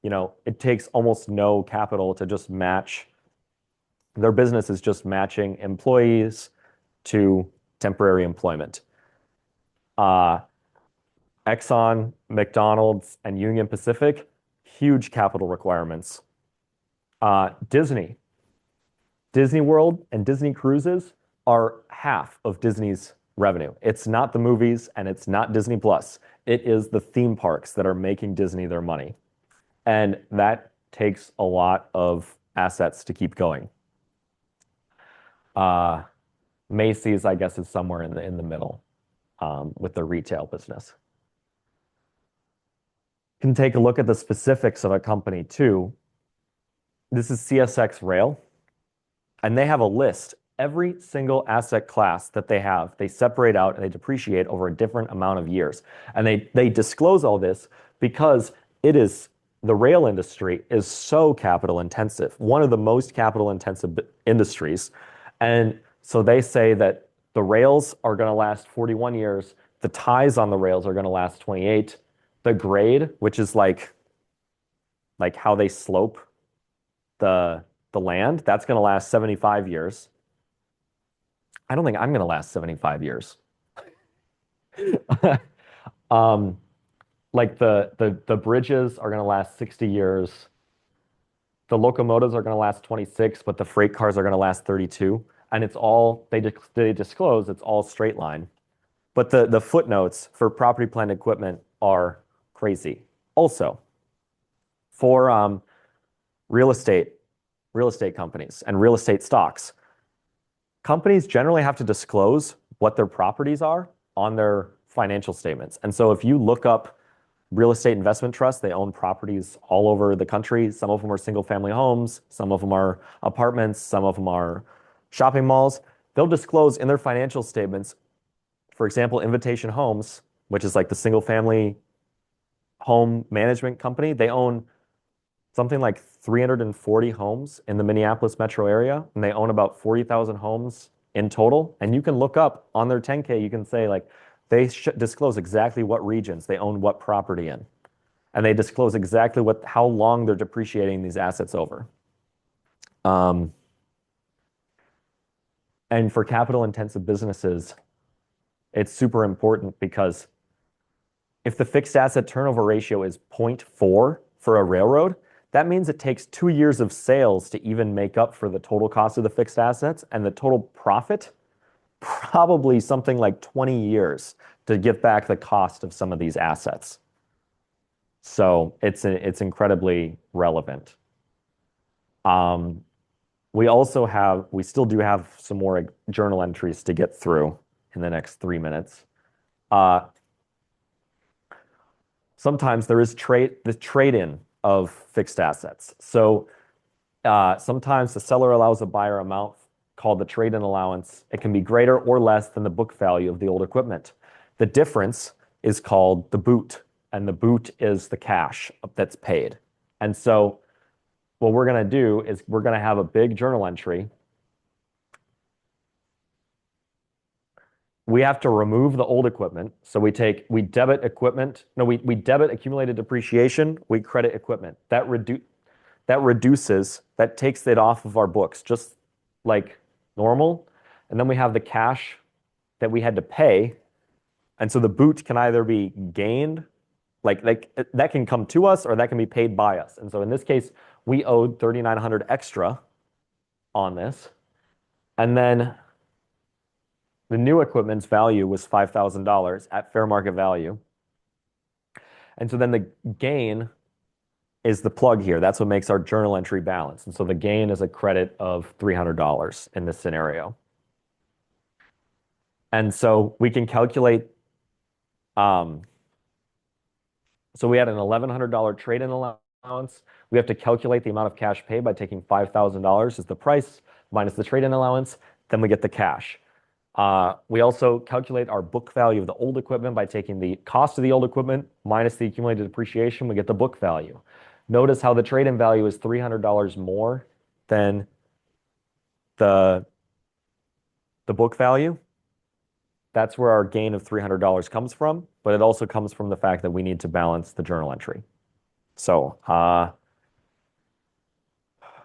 It takes almost no capital to just match. Their business is just matching employees to temporary employment. Exxon, McDonald's, and Union Pacific, huge capital requirements. Disney World and Disney Cruises are half of Disney's revenue. It's not the movies and it's not Disney Plus. It is the theme parks that are making Disney their money. And that takes a lot of assets to keep going. Macy's, I guess, is somewhere in the middle with the retail business. You can take a look at the specifics of a company too. This is CSX Rail, and they have a list. Every single asset class that they have, they separate out and they depreciate over a different amount of years. And they disclose all this because the rail industry is so capital intensive, one of the most capital intensive industries. And so they say that the rails are going to last 41 years. The ties on the rails are going to last 28. The grade, which is like how they slope the land, that's going to last 75 years. I don't think I'm going to last 75 years. Um, like the bridges are going to last 60 years. The locomotives are going to last 26, but the freight cars are going to last 32. And it's all they disclose it's all straight line. But the footnotes for property plant equipment are crazy. Also, for real estate, real estate companies and real estate stocks, companies generally have to disclose what their properties are on their financial statements. And so if you look up real estate investment trusts, they own properties all over the country. Some of them are single family homes, some of them are apartments, some of them are shopping malls. They'll disclose in their financial statements, for example, Invitation Homes, which is like the single family home management company. They own something like 340 homes in the Minneapolis metro area, and they own about 40,000 homes in total. And you can look up on their 10K, you can say like they disclose exactly what regions they own what property in. And they disclose exactly how long they're depreciating these assets over. And for capital intensive businesses, it's super important because if the fixed asset turnover ratio is 0.4 for a railroad, that means it takes 2 years of sales to even make up for the total cost of the fixed assets, and the total profit, probably something like 20 years to get back the cost of some of these assets. So it's incredibly relevant. We still do have some more journal entries to get through in the next 3 minutes. Sometimes there is the trade-in of fixed assets. So sometimes the seller allows a buyer amount called the trade-in allowance. It can be greater or less than the book value of the old equipment. The difference is called the boot, and the boot is the cash that's paid. And so what we're going to do is we're going to have a big journal entry. We have to remove the old equipment. So we debit equipment. No, we debit accumulated depreciation. We credit equipment. That takes it off of our books, just like normal. And then we have the cash that we had to pay. And so the boot can either be gained, like that can come to us, or that can be paid by us. And so in this case, we owed $3,900 extra on this. And then the new equipment's value was $5,000 at fair market value. And so then the gain is the plug here. That's what makes our journal entry balance. And so the gain is a credit of $300 in this scenario. And so we can calculate, so we had an $1,100 trade-in allowance. We have to calculate the amount of cash paid by taking $5,000 as the price minus the trade-in allowance. Then we get the cash. We also calculate our book value of the old equipment by taking the cost of the old equipment minus the accumulated depreciation. We get the book value. Notice how the trade-in value is $300 more than the book value. That's where our gain of $300 comes from, but it also comes from the fact that we need to balance the journal entry. So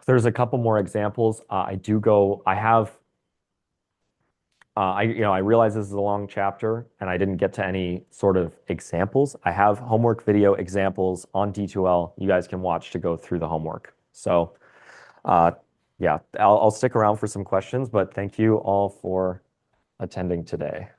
there's a couple more examples. I realize this is a long chapter and I didn't get to any sort of examples. I have homework video examples on D2L you guys can watch to go through the homework. So yeah, I'll stick around for some questions, but thank you all for attending today.